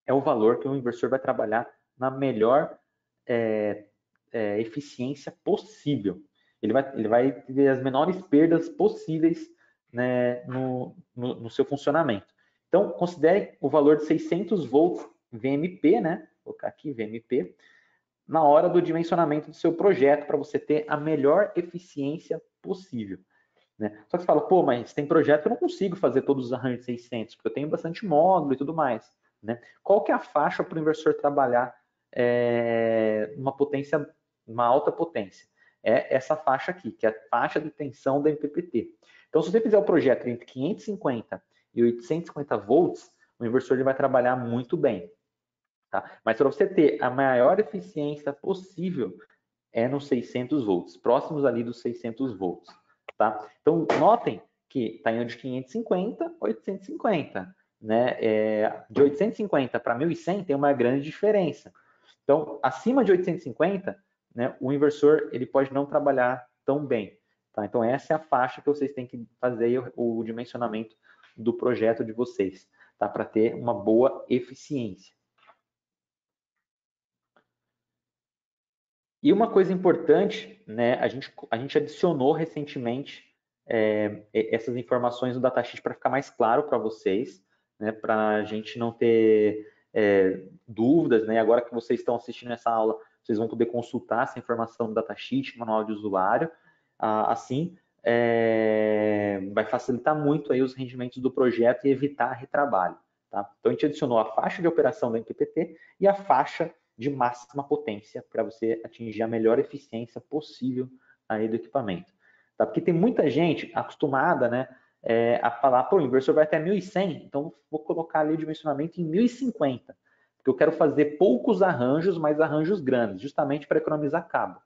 é o valor que o inversor vai trabalhar na melhor eficiência possível. Ele vai ter as menores perdas possíveis, né, no seu funcionamento. Então, considere o valor de 600 volts VMP, né? Vou colocar aqui VMP, na hora do dimensionamento do seu projeto, para você ter a melhor eficiência possível. Né? Só que você fala, pô, mas tem projeto que eu não consigo fazer todos os arranjos de 600, porque eu tenho bastante módulo e tudo mais. Né? Qual que é a faixa para o inversor trabalhar uma alta potência? É essa faixa aqui, que é a faixa de tensão da MPPT. Então, se você fizer o projeto entre 550 e 850 volts, o inversor ele vai trabalhar muito bem. Tá? Mas para você ter a maior eficiência possível, é nos 600 volts, próximos ali dos 600 volts. Tá? Então, notem que está indo de 550 a 850. Né? De 850 para 1100 tem uma grande diferença. Então, acima de 850, né, o inversor ele pode não trabalhar tão bem. Tá? Então, essa é a faixa que vocês têm que fazer o dimensionamento do projeto de vocês, tá? Para ter uma boa eficiência. E uma coisa importante, né, a gente adicionou recentemente essas informações no datasheet para ficar mais claro para vocês, né, para a gente não ter dúvidas, né? Agora que vocês estão assistindo essa aula, vocês vão poder consultar essa informação no datasheet, manual de usuário. Assim, vai facilitar muito aí os rendimentos do projeto e evitar retrabalho. Tá? Então, a gente adicionou a faixa de operação da MPPT e a faixa de máxima potência para você atingir a melhor eficiência possível aí do equipamento. Tá? Porque tem muita gente acostumada, né, a falar, pô, o inversor vai até 1100, então vou colocar ali o dimensionamento em 1050, porque eu quero fazer poucos arranjos, mas arranjos grandes, justamente para economizar cabo.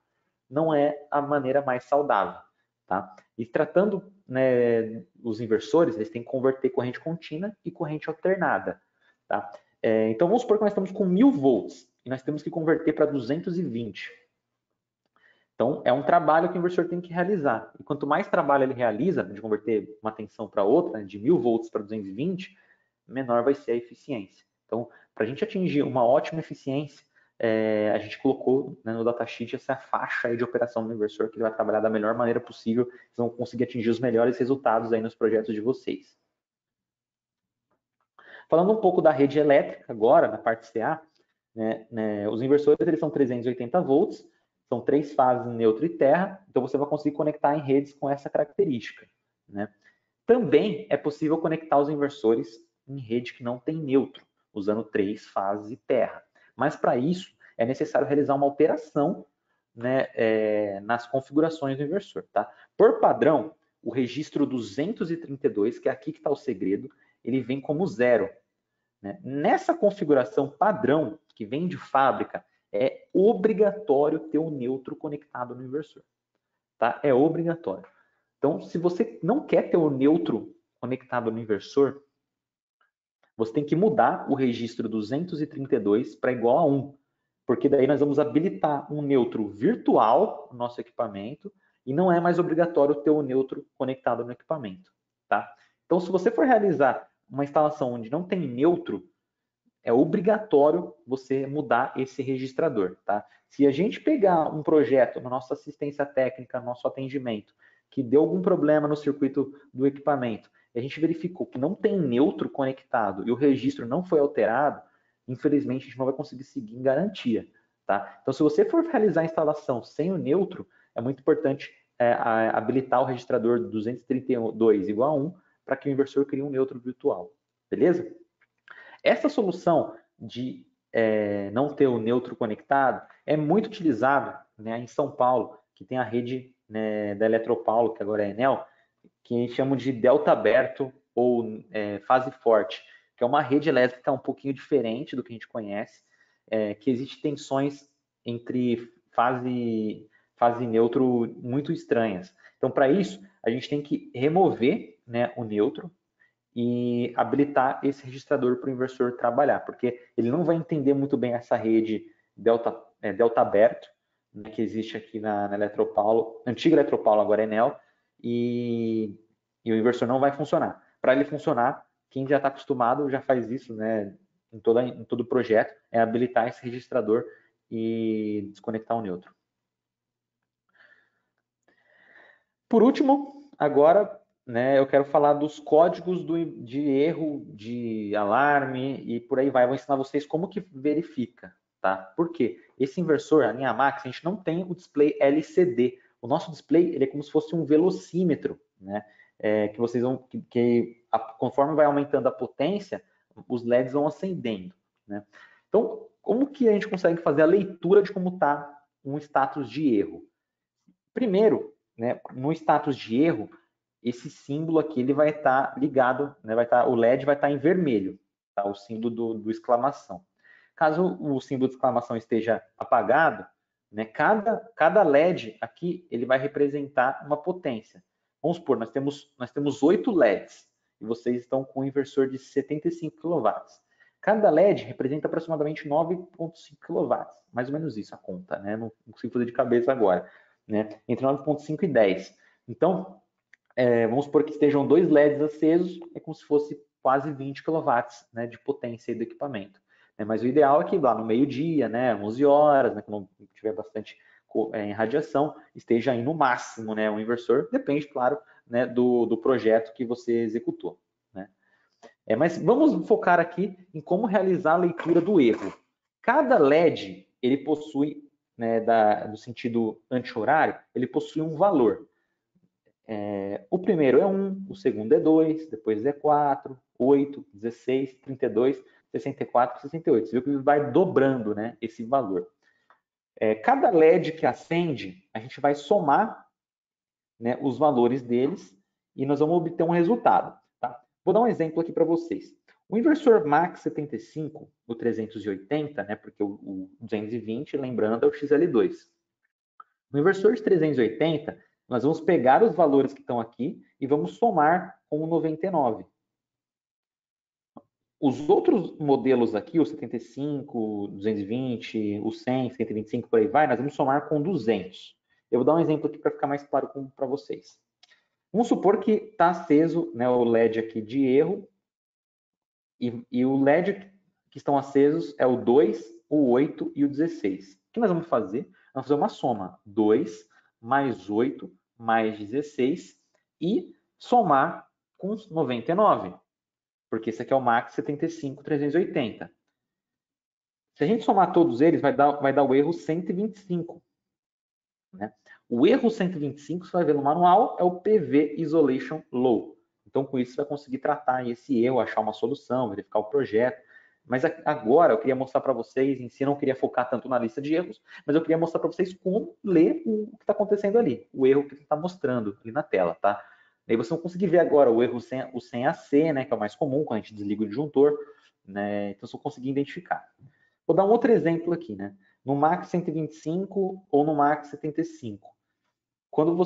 Não é a maneira mais saudável. Tá? E tratando, né, os inversores, eles têm que converter corrente contínua e corrente alternada. Tá? Então, vamos supor que nós estamos com 1000 volts e nós temos que converter para 220. Então, é um trabalho que o inversor tem que realizar. E quanto mais trabalho ele realiza, de converter uma tensão para outra, né, de 1000 volts para 220, menor vai ser a eficiência. Então, para a gente atingir uma ótima eficiência, a gente colocou, né, no datasheet essa faixa aí de operação do inversor, que ele vai trabalhar da melhor maneira possível, vocês vão conseguir atingir os melhores resultados aí nos projetos de vocês. Falando um pouco da rede elétrica agora, na parte CA, né, os inversores eles são 380 volts, são 3 fases neutro e terra, então você vai conseguir conectar em redes com essa característica. Né? Também é possível conectar os inversores em rede que não tem neutro, usando 3 fases e terra. Mas para isso é necessário realizar uma alteração, né, nas configurações do inversor. Tá? Por padrão, o registro 232, que é aqui que está o segredo, ele vem como 0. Né? Nessa configuração padrão, que vem de fábrica, é obrigatório ter o neutro conectado no inversor. Tá? É obrigatório. Então, se você não quer ter o neutro conectado no inversor, você tem que mudar o registro 232 para igual a 1, porque daí nós vamos habilitar um neutro virtual no nosso equipamento e não é mais obrigatório ter o neutro conectado no equipamento. Tá? Então, se você for realizar uma instalação onde não tem neutro, é obrigatório você mudar esse registrador. Tá? Se a gente pegar um projeto na nossa assistência técnica, no nosso atendimento, que deu algum problema no circuito do equipamento, e a gente verificou que não tem neutro conectado e o registro não foi alterado, infelizmente a gente não vai conseguir seguir em garantia. Tá? Então, se você for realizar a instalação sem o neutro, é muito importante habilitar o registrador 232 igual a 1 para que o inversor crie um neutro virtual. Beleza? Essa solução de não ter o neutro conectado é muito utilizada, né, em São Paulo, que tem a rede, né, da Eletropaulo, que agora é Enel, que chamam de delta aberto ou fase forte, que é uma rede elétrica um pouquinho diferente do que a gente conhece, que existe tensões entre fase e neutro muito estranhas. Então, para isso, a gente tem que remover, né, o neutro e habilitar esse registrador para o inversor trabalhar, porque ele não vai entender muito bem essa rede delta aberto, né, que existe aqui na Eletropaulo, antiga Eletropaulo, agora é Enel, e o inversor não vai funcionar. Para ele funcionar, quem já está acostumado já faz isso, né, em todo o projeto, é habilitar esse registrador e desconectar o neutro. Por último, agora, né, eu quero falar dos códigos de erro, de alarme e por aí vai. Eu vou ensinar vocês como que verifica, tá? Por quê? Esse inversor, a linha Max, a gente não tem o display LCD. O nosso display ele é como se fosse um velocímetro, né? Que vocês vão, conforme vai aumentando a potência, os LEDs vão acendendo, né? Então, como que a gente consegue fazer a leitura de como está um status de erro? Primeiro, né, no status de erro, esse símbolo aqui ele vai estar ligado, né, o LED vai estar em vermelho, tá? O símbolo do exclamação. Caso o símbolo de exclamação esteja apagado, né, cada LED aqui ele vai representar uma potência. Vamos supor, nós temos 8 LEDs e vocês estão com um inversor de 75 kW. Cada LED representa aproximadamente 9,5 kW, mais ou menos isso a conta, né? Não consigo fazer de cabeça agora, né? Entre 9,5 e 10. Então, vamos supor que estejam 2 LEDs acesos, é como se fosse quase 20 kW, né, de potência do equipamento. Mas o ideal é que lá no meio-dia, né, 11 horas, né, quando tiver bastante radiação, esteja aí no máximo, né, um inversor, depende, claro, né, do projeto que você executou. Né. Mas vamos focar aqui em como realizar a leitura do erro. Cada LED, ele possui, né, do sentido anti-horário, ele possui um valor. O primeiro é 1, o segundo é 2, depois é 4, 8, 16, 32, 64, 68. Você viu que vai dobrando, né, esse valor. Cada LED que acende, a gente vai somar, né, os valores deles e nós vamos obter um resultado. Tá? Vou dar um exemplo aqui para vocês. O inversor Max 75, o 380, né, porque o 220, lembrando, é o XL2. No inversor de 380, nós vamos pegar os valores que estão aqui e vamos somar com o 99. Os outros modelos aqui, o 75, o 220, o 100, 125, por aí vai, nós vamos somar com 200. Eu vou dar um exemplo aqui para ficar mais claro para vocês. Vamos supor que está aceso, né, o LED aqui de erro e o LED que estão acesos é o 2, o 8 e o 16. O que nós vamos fazer? Vamos fazer uma soma. 2 mais 8 mais 16 e somar com 99. Porque esse aqui é o Max 75 380. Se a gente somar todos eles, vai dar o erro 125. Né? O erro 125, você vai ver no manual, é o PV Isolation Low. Então, com isso, você vai conseguir tratar esse erro, achar uma solução, verificar o projeto. Mas agora, eu queria mostrar para vocês, em si, eu não queria focar tanto na lista de erros, mas eu queria mostrar para vocês como ler o que está acontecendo ali, o erro que está mostrando ali na tela, tá? Aí vocês vão conseguir ver agora o erro sem AC, né, que é o mais comum, quando a gente desliga o disjuntor, né? Então, vocês vão conseguir identificar. Vou dar um outro exemplo aqui, né? No Max 125 ou no Max 75. Quando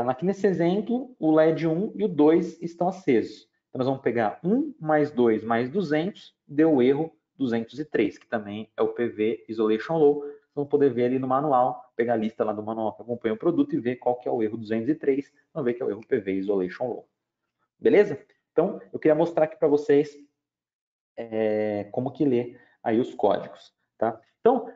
aqui nesse exemplo, o LED 1 e o 2 estão acesos. Então, nós vamos pegar 1 mais 2 mais 200, deu o erro 203, que também é o PV Isolation Low. Vocês vão poder ver ali no manual, pegar a lista lá do manual que acompanha o produto e ver qual que é o erro 203. Vamos ver que é o erro PV Isolation Low. Beleza? Então, eu queria mostrar aqui para vocês como que ler aí os códigos. Tá? Então,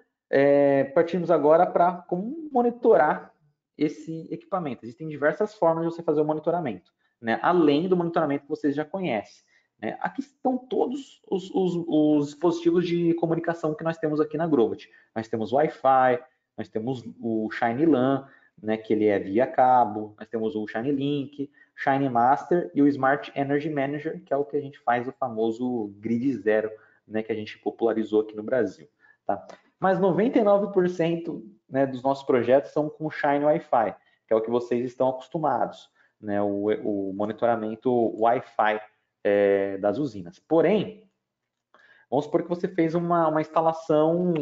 partimos agora para como monitorar esse equipamento. Existem diversas formas de você fazer o monitoramento, né? Além do monitoramento que vocês já conhecem. Né? Aqui estão todos os dispositivos de comunicação que nós temos aqui na Grovat. Nós temos Wi-Fi, nós temos o Shine LAN, né, que ele é via cabo, nós temos o Shine Link, Shine Master e o Smart Energy Manager, que é o que a gente faz o famoso Grid Zero, né, que a gente popularizou aqui no Brasil. Tá? Mas 99%, né, dos nossos projetos são com Shine Wi-Fi, que é o que vocês estão acostumados, né, o monitoramento Wi-Fi das usinas. Porém, vamos supor que você fez uma instalação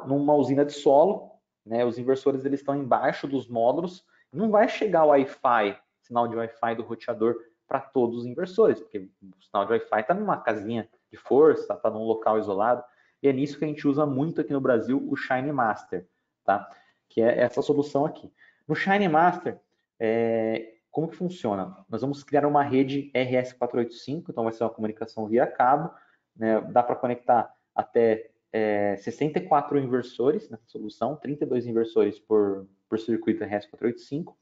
numa usina de solo, né, os inversores eles estão embaixo dos módulos, não vai chegar o Wi-Fi, sinal de Wi-Fi do roteador para todos os inversores, porque o sinal de Wi-Fi está numa casinha de força, está num local isolado, e é nisso que a gente usa muito aqui no Brasil o Shine Master, tá? Que é essa solução aqui. No Shine Master, como que funciona? Nós vamos criar uma rede RS485, então vai ser uma comunicação via cabo, né? Dá para conectar até 64 inversores nessa solução, 32 inversores por circuito RS485.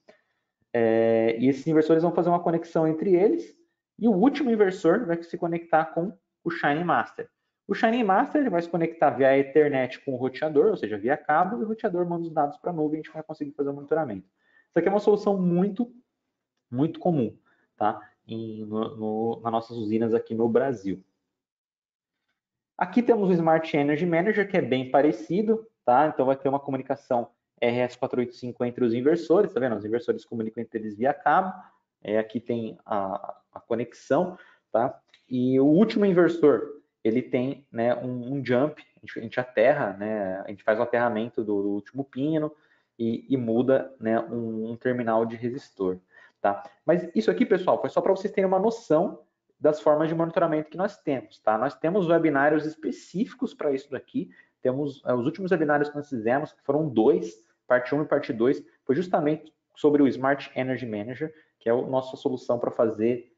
E esses inversores vão fazer uma conexão entre eles, e o último inversor vai se conectar com o Shine Master. O Shine Master ele vai se conectar via Ethernet com o roteador, ou seja, via cabo, e o roteador manda os dados para a nuvem e a gente vai conseguir fazer o monitoramento. Isso aqui é uma solução muito, muito comum, tá? Nas nossas usinas aqui no Brasil. Aqui temos o Smart Energy Manager, que é bem parecido, tá? Então vai ter uma comunicação RS485 entre os inversores, tá vendo? Os inversores comunicam entre eles via cabo, Aqui tem a conexão, tá? E o último inversor, ele tem, né, um jump, a gente aterra, né, a gente faz o aterramento do último pino e muda, né, um terminal de resistor, tá? Mas isso aqui, pessoal, foi só para vocês terem uma noção das formas de monitoramento que nós temos, tá? Nós temos webinários específicos para isso daqui, temos os últimos webinários que nós fizemos, que foram 2, parte 1 e parte 2, foi justamente sobre o Smart Energy Manager, que é a nossa solução para fazer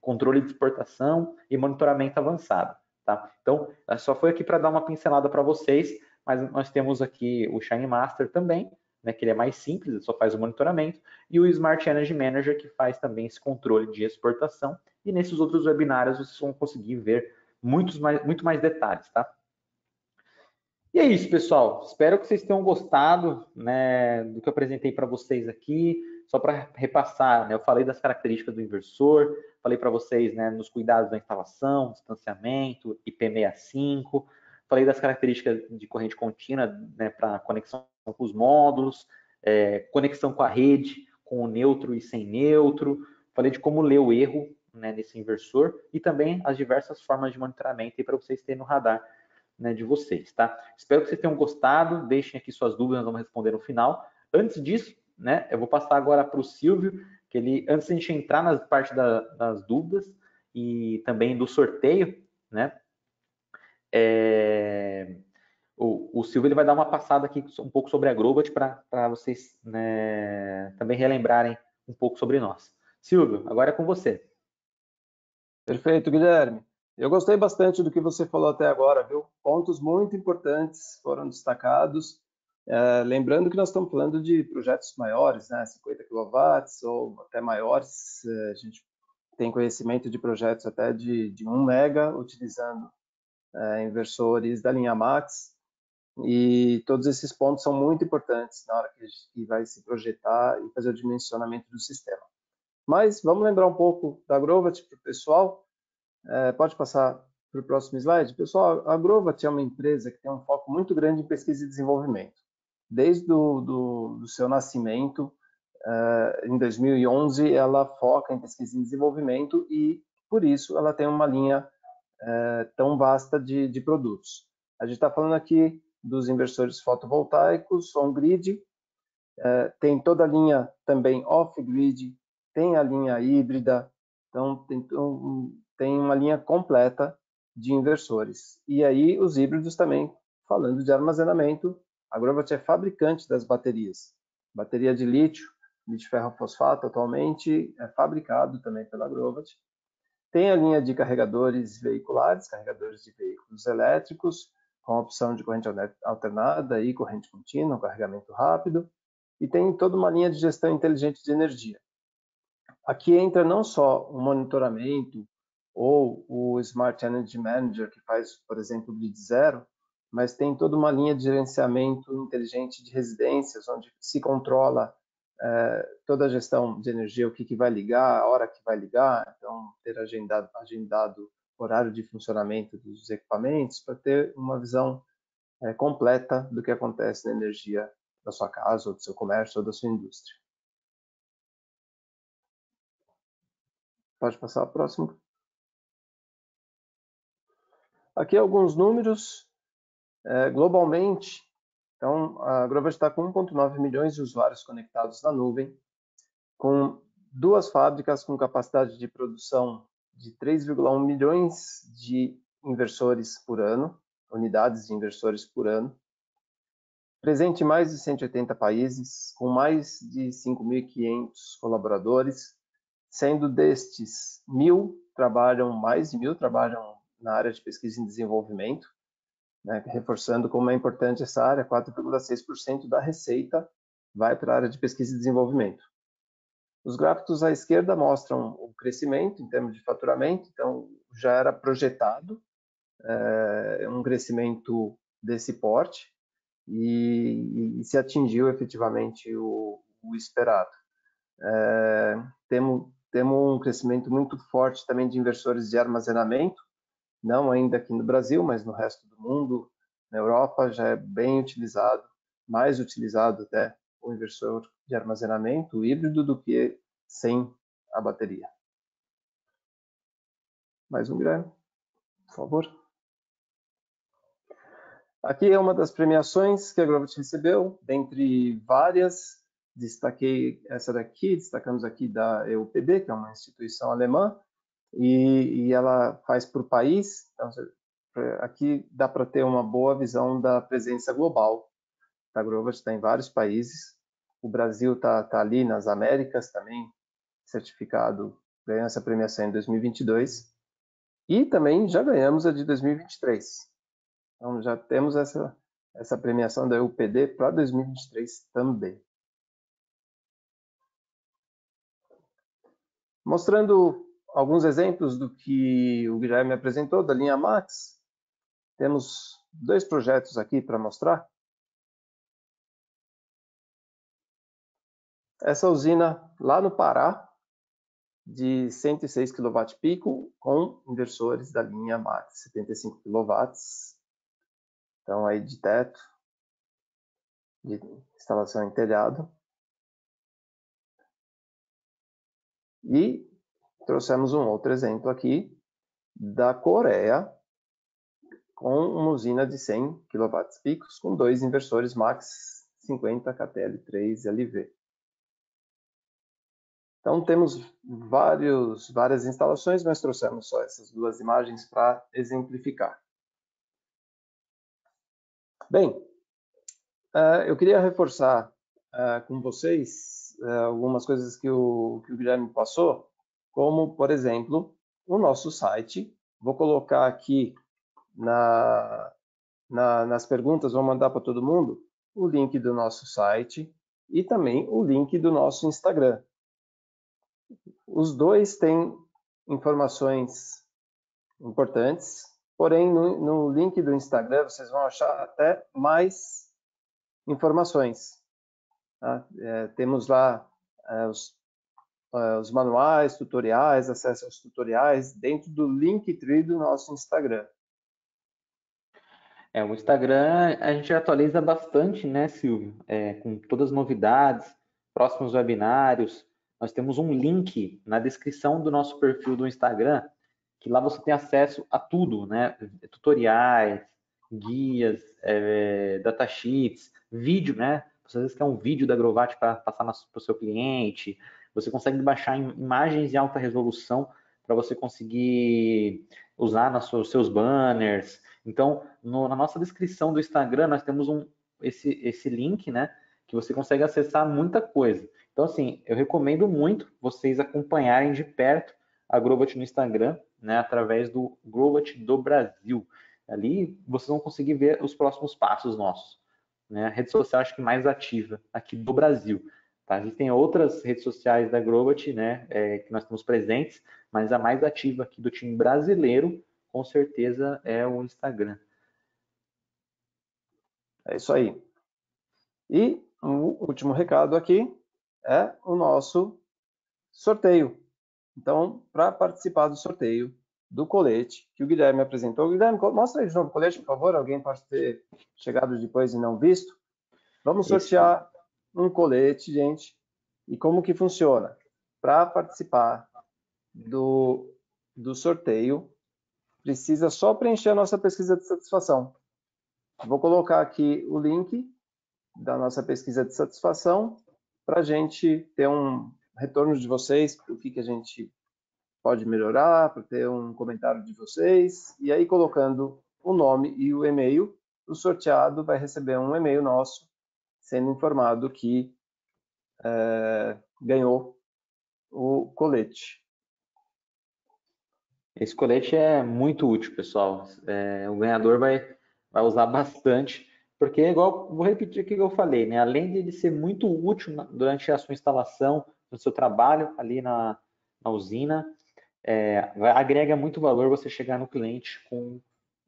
controle de exportação e monitoramento avançado, tá? Então, só foi aqui para dar uma pincelada para vocês, mas nós temos aqui o Shine Master também, né, que ele é mais simples, ele só faz o monitoramento, e o Smart Energy Manager, que faz também esse controle de exportação, e nesses outros webinários vocês vão conseguir ver muito mais detalhes, tá? E é isso, pessoal. Espero que vocês tenham gostado, né, do que eu apresentei para vocês aqui. Só para repassar, né, eu falei das características do inversor, falei para vocês, né, nos cuidados da instalação, distanciamento, IP65, falei das características de corrente contínua, né, para conexão com os módulos, conexão com a rede, com o neutro e sem neutro. Falei de como ler o erro, né, nesse inversor e também as diversas formas de monitoramento para vocês terem no radar, né, de vocês, tá? Espero que vocês tenham gostado, deixem aqui suas dúvidas, nós vamos responder no final. Antes disso, né, eu vou passar agora para o Silvio, que ele, antes de a gente entrar na parte das dúvidas e também do sorteio, né, o Silvio ele vai dar uma passada aqui um pouco sobre a Grovat para vocês, né, também relembrarem um pouco sobre nós. Silvio, agora é com você. Perfeito, Guilherme. Eu gostei bastante do que você falou até agora, viu? Pontos muito importantes foram destacados. Lembrando que nós estamos falando de projetos maiores, né? 50 kW ou até maiores. A gente tem conhecimento de projetos até de 1 mega, utilizando inversores da linha Max. E todos esses pontos são muito importantes na hora que vai se projetar e fazer o dimensionamento do sistema. Mas vamos lembrar um pouco da Grovat para o pessoal. Pode passar para o próximo slide. Pessoal, a Grovat é uma empresa que tem um foco muito grande em pesquisa e desenvolvimento. Desde do seu nascimento, em 2011, ela foca em pesquisa e desenvolvimento e, por isso, ela tem uma linha tão vasta de produtos. A gente está falando aqui dos inversores fotovoltaicos, on-grid, tem toda a linha também off-grid, tem a linha híbrida, então tem uma linha completa de inversores. E aí os híbridos também, falando de armazenamento, a Grovat é fabricante das baterias. Bateria de lítio ferro-fosfato atualmente é fabricado também pela Grovat. Tem a linha de carregadores veiculares, carregadores de veículos elétricos, com a opção de corrente alternada e corrente contínua, carregamento rápido. E tem toda uma linha de gestão inteligente de energia. Aqui entra não só o monitoramento ou o Smart Energy Manager, que faz, por exemplo, o grid zero, mas tem toda uma linha de gerenciamento inteligente de residências, onde se controla toda a gestão de energia, o que vai ligar, a hora que vai ligar, então ter agendado horário de funcionamento dos equipamentos, para ter uma visão completa do que acontece na energia da sua casa, ou do seu comércio, ou da sua indústria. Pode passar a próxima. Aqui alguns números. Globalmente, então, a Grovat está com 1,9 milhões de usuários conectados na nuvem, com 2 fábricas com capacidade de produção de 3,1 milhões de inversores por ano, unidades de inversores por ano, presente em mais de 180 países, com mais de 5.500 colaboradores, sendo destes mais de 1.000 trabalham na área de pesquisa e desenvolvimento, né, reforçando como é importante essa área, 4,6% da receita vai para a área de pesquisa e desenvolvimento. Os gráficos à esquerda mostram o crescimento em termos de faturamento, então já era projetado um crescimento desse porte e se atingiu efetivamente o esperado. Temos um crescimento muito forte também de inversores de armazenamento, não ainda aqui no Brasil, mas no resto do mundo, na Europa já é bem utilizado, mais utilizado até o inversor de armazenamento híbrido do que sem a bateria. Mais um, Guilherme, por favor. Aqui é uma das premiações que a Grovat recebeu, dentre várias. Destaquei essa daqui, destacamos aqui da EUPB, que é uma instituição alemã, e ela faz por país. Então, aqui dá para ter uma boa visão da presença global. A Grovat está em vários países. O Brasil está ali nas Américas também, certificado, ganhou essa premiação em 2022. E também já ganhamos a de 2023. Então, já temos essa premiação da UPD para 2023 também. Mostrando alguns exemplos do que o Guilherme apresentou, da linha Max, temos 2 projetos aqui para mostrar. Essa usina lá no Pará, de 106 kW com inversores da linha Max, 75 kW. Então, aí de teto, de instalação em telhado. E trouxemos um outro exemplo aqui da Coreia, com uma usina de 100 kW com 2 inversores Max 50 KTL3LV. Então, temos várias instalações, mas trouxemos só essas 2 imagens para exemplificar. Bem, eu queria reforçar com vocês algumas coisas que o Guilherme passou, como, por exemplo, o nosso site. Vou colocar aqui nas perguntas, vou mandar para todo mundo o link do nosso site e também o link do nosso Instagram. Os dois têm informações importantes, porém no link do Instagram vocês vão achar até mais informações. Tá? Temos lá os manuais, tutoriais, acesso aos tutoriais dentro do Linktree do nosso Instagram. O Instagram a gente atualiza bastante, né, Silvio? Com todas as novidades, próximos webinários. Nós temos um link na descrição do nosso perfil do Instagram, que lá você tem acesso a tudo, né? Tutoriais, guias, datasheets, vídeo, né? Você às vezes quer um vídeo da Grovat para passar para o seu cliente. Você consegue baixar imagens em alta resolução para você conseguir usar nos seus banners. Então, na nossa descrição do Instagram, nós temos esse link, né? Que você consegue acessar muita coisa. Então, assim, eu recomendo muito vocês acompanharem de perto a Grovat no Instagram, né? Através do Grovat do Brasil. Ali vocês vão conseguir ver os próximos passos nossos. Né? A rede social acho que mais ativa aqui do Brasil. Tá? Existem outras redes sociais da Grovat, né? Que nós estamos presentes, mas a mais ativa aqui do time brasileiro com certeza é o Instagram. É isso aí. E o último recado aqui é o nosso sorteio. Então, para participar do sorteio do colete que o Guilherme apresentou, Guilherme, mostra aí de novo o colete, por favor. Alguém pode ter chegado depois e não visto. Vamos sortear um colete, gente. E como que funciona? Para participar do sorteio, precisa só preencher a nossa pesquisa de satisfação. Vou colocar aqui o link da nossa pesquisa de satisfação para a gente ter um retorno de vocês, o que a gente pode melhorar, para ter um comentário de vocês. E aí, colocando o nome e o e-mail, o sorteado vai receber um e-mail nosso sendo informado que ganhou o colete. Esse colete é muito útil, pessoal. O ganhador vai usar bastante, porque igual, vou repetir o que eu falei, né? Além de ele ser muito útil durante a sua instalação, no seu trabalho ali na usina, agrega muito valor você chegar no cliente com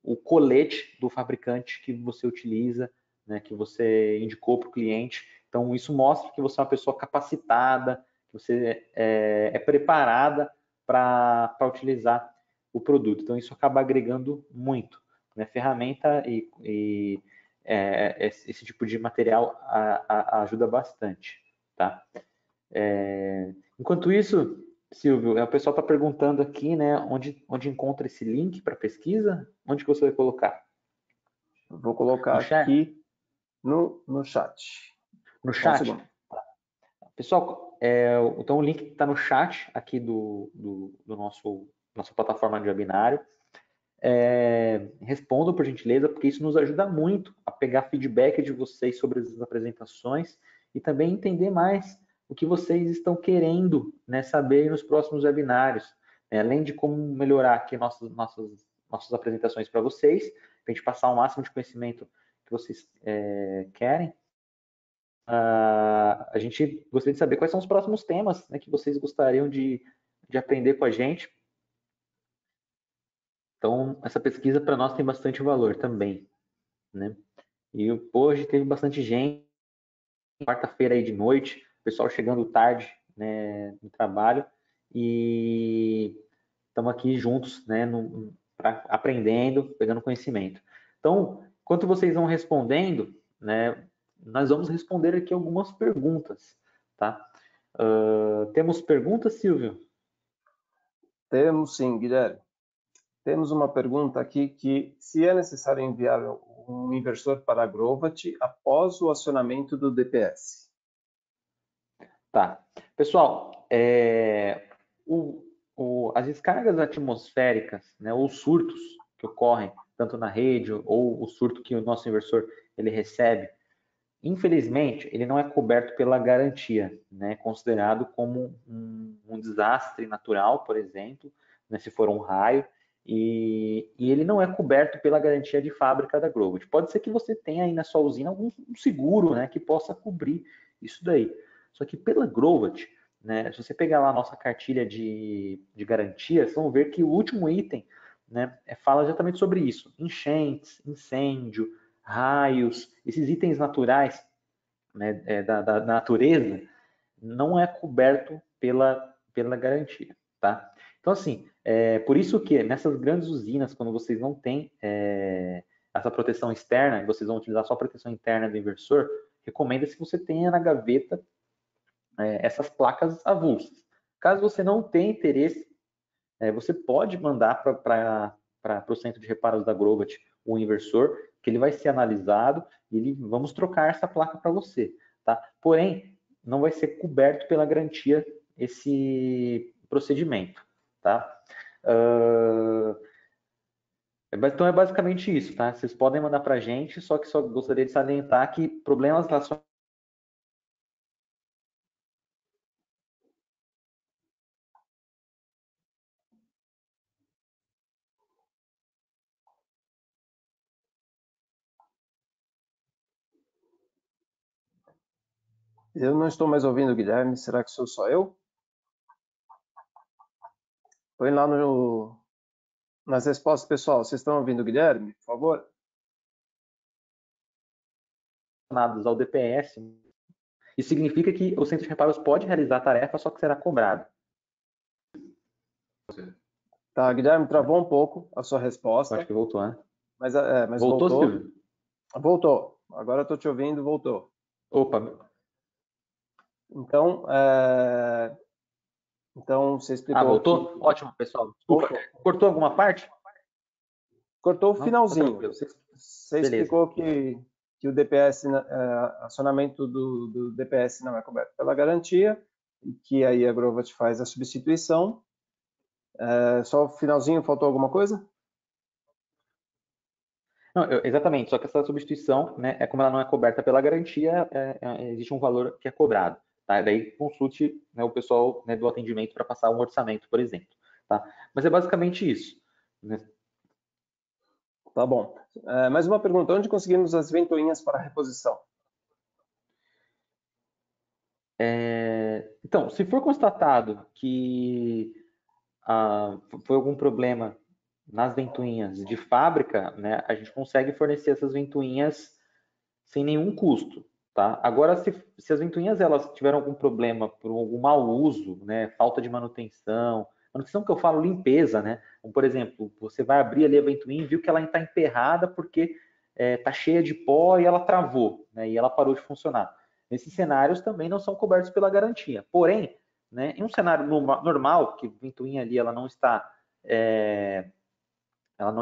o colete do fabricante que você utiliza, né? Que você indicou para o cliente. Então, isso mostra que você é uma pessoa capacitada, que você é preparada para utilizar o produto. Então, isso acaba agregando muito. Né? Ferramenta e esse tipo de material ajuda bastante. Tá? Enquanto isso, Silvio, o pessoal está perguntando aqui, né, onde encontra esse link para pesquisa? Onde que você vai colocar? Vou colocar No chat? aqui no chat. No Só um chat? segundo. Pessoal, então o link está no chat aqui do nossa plataforma de webinário. Respondam, por gentileza, porque isso nos ajuda muito a pegar feedback de vocês sobre as apresentações e também entender mais o que vocês estão querendo, né, saber nos próximos webinários, né, além de como melhorar aqui nossas apresentações para vocês, para a gente passar o máximo de conhecimento que vocês querem. A gente gostaria de saber quais são os próximos temas, né, que vocês gostariam de aprender com a gente. Então, essa pesquisa para nós tem bastante valor também, né? E hoje teve bastante gente, quarta-feira aí de noite, pessoal chegando tarde, né, no trabalho, e estamos aqui juntos, né, aprendendo, pegando conhecimento. Então, enquanto vocês vão respondendo, né, nós vamos responder aqui algumas perguntas, tá? Temos perguntas, Silvio? Temos sim, Guilherme. Temos uma pergunta aqui que se é necessário enviar um inversor para a Grovat após o acionamento do DPS. Tá. Pessoal, as descargas atmosféricas, né, ou surtos que ocorrem tanto na rede ou o surto que o nosso inversor ele recebe, infelizmente, ele não é coberto pela garantia, né, considerado como um desastre natural, por exemplo, né, se for um raio, e ele não é coberto pela garantia de fábrica da Global. Pode ser que você tenha aí na sua usina algum seguro, né, que possa cobrir isso daí. Só que pela Grovat, né, se você pegar lá a nossa cartilha de garantia, vocês vão ver que o último item, né, fala exatamente sobre isso. Enchentes, incêndio, raios, esses itens naturais, né, da natureza, não é coberto pela garantia, tá? Então, assim, por isso que nessas grandes usinas, quando vocês não têm essa proteção externa, e vocês vão utilizar só a proteção interna do inversor, recomenda-se que você tenha na gaveta essas placas avulsas. Caso você não tenha interesse, você pode mandar para o centro de reparos da Grovat o inversor, que ele vai ser analisado e vamos trocar essa placa para você, tá? Porém, não vai ser coberto pela garantia esse procedimento, tá? Então é basicamente isso, tá? Vocês podem mandar para a gente, só que só gostaria de salientar que problemas relacionados. Eu não estou mais ouvindo o Guilherme, será que sou só eu? Põe lá nas respostas, pessoal. Vocês estão ouvindo o Guilherme, por favor? Ao DPS, isso significa que o centro de reparos pode realizar a tarefa, só que será cobrado. Tá, Guilherme, travou um pouco a sua resposta. Acho que voltou, né? Mas voltou, Silvio? Voltou. Agora eu estou te ouvindo, voltou. Opa. Então você explicou. Voltou? Que... Ótimo, pessoal. Desculpa. Cortou alguma parte? Cortou o finalzinho. Você explicou que o DPS, acionamento do DPS não é coberto pela garantia, e que aí a Grovat faz a substituição. Só o finalzinho, faltou alguma coisa? Não, exatamente, só que essa substituição, né, como ela não é coberta pela garantia, existe um valor que é cobrado. Tá? Daí consulte, né, o pessoal, né, do atendimento para passar um orçamento, por exemplo. Tá? Mas é basicamente isso. Né? Tá bom. Mais uma pergunta, onde conseguimos as ventoinhas para reposição? Então, se for constatado que foi algum problema nas ventoinhas de fábrica, né, a gente consegue fornecer essas ventoinhas sem nenhum custo, tá? Agora, se as ventoinhas elas tiveram algum problema por algum mau uso, né, falta de manutenção que eu falo limpeza, né? Como, por exemplo, você vai abrir ali a ventoinha e viu que ela está emperrada porque está cheia de pó e ela travou, né, e ela parou de funcionar. Nesses cenários também não são cobertos pela garantia. Porém, né? Em um cenário normal, que a ventoinha ali ela não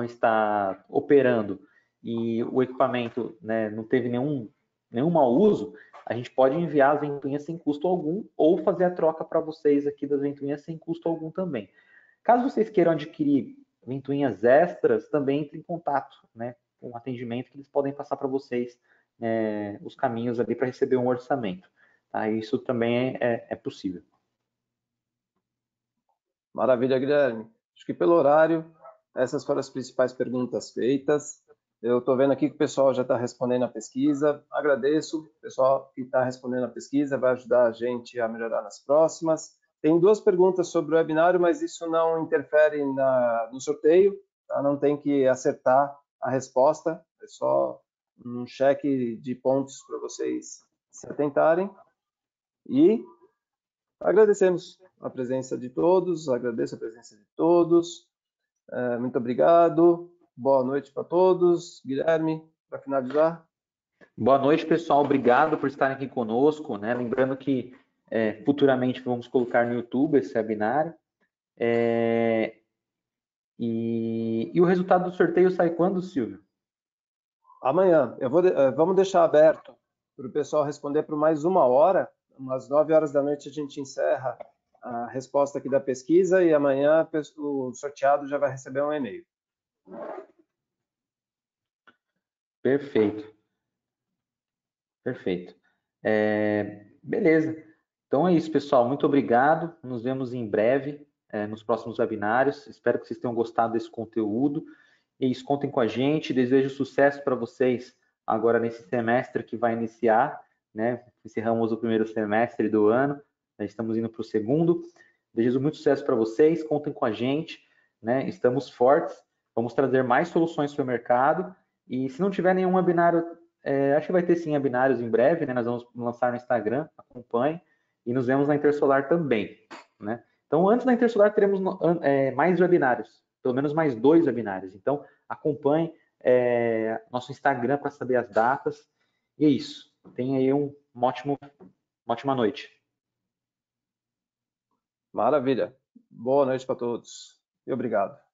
está operando e o equipamento, né, não teve nenhum mau uso, a gente pode enviar as ventoinhas sem custo algum ou fazer a troca para vocês aqui das ventoinhas sem custo algum também. Caso vocês queiram adquirir ventoinhas extras, também entre em contato, né, com o atendimento que eles podem passar para vocês os caminhos ali para receber um orçamento. Tá? Isso também é possível. Maravilha, Guilherme. Acho que pelo horário, essas foram as principais perguntas feitas. Eu estou vendo aqui que o pessoal já está respondendo a pesquisa. Agradeço. O pessoal que está respondendo a pesquisa vai ajudar a gente a melhorar nas próximas. Tem 2 perguntas sobre o webinário, mas isso não interfere no sorteio. Tá? Não tem que acertar a resposta. É só um cheque de pontos para vocês se atentarem. E agradecemos a presença de todos, agradeço a presença de todos. Muito obrigado. Boa noite para todos. Guilherme, para finalizar. Boa noite, pessoal. Obrigado por estarem aqui conosco, né? Lembrando que futuramente vamos colocar no YouTube esse webinário. E o resultado do sorteio sai quando, Silvio? Amanhã. Vamos deixar aberto para o pessoal responder por mais 1 hora. Umas 9 horas da noite a gente encerra a resposta aqui da pesquisa e amanhã o sorteado já vai receber um e-mail. Perfeito. Perfeito. Beleza. Então é isso, pessoal. Muito obrigado. Nos vemos em breve nos próximos webinários. Espero que vocês tenham gostado desse conteúdo. E isso, contem com a gente. Desejo sucesso para vocês agora nesse semestre que vai iniciar, né? Encerramos o primeiro semestre do ano, estamos indo para o segundo. Desejo muito sucesso para vocês. Contem com a gente, né? Estamos fortes. Vamos trazer mais soluções para o mercado. E se não tiver nenhum webinário, acho que vai ter sim webinários em breve, né? Nós vamos lançar no Instagram, acompanhe. E nos vemos na Intersolar também, né? Então, antes da Intersolar, teremos mais webinários, pelo menos mais 2 webinários. Então, acompanhe nosso Instagram para saber as datas. E é isso. Tenha aí uma ótima noite. Maravilha. Boa noite para todos. E obrigado.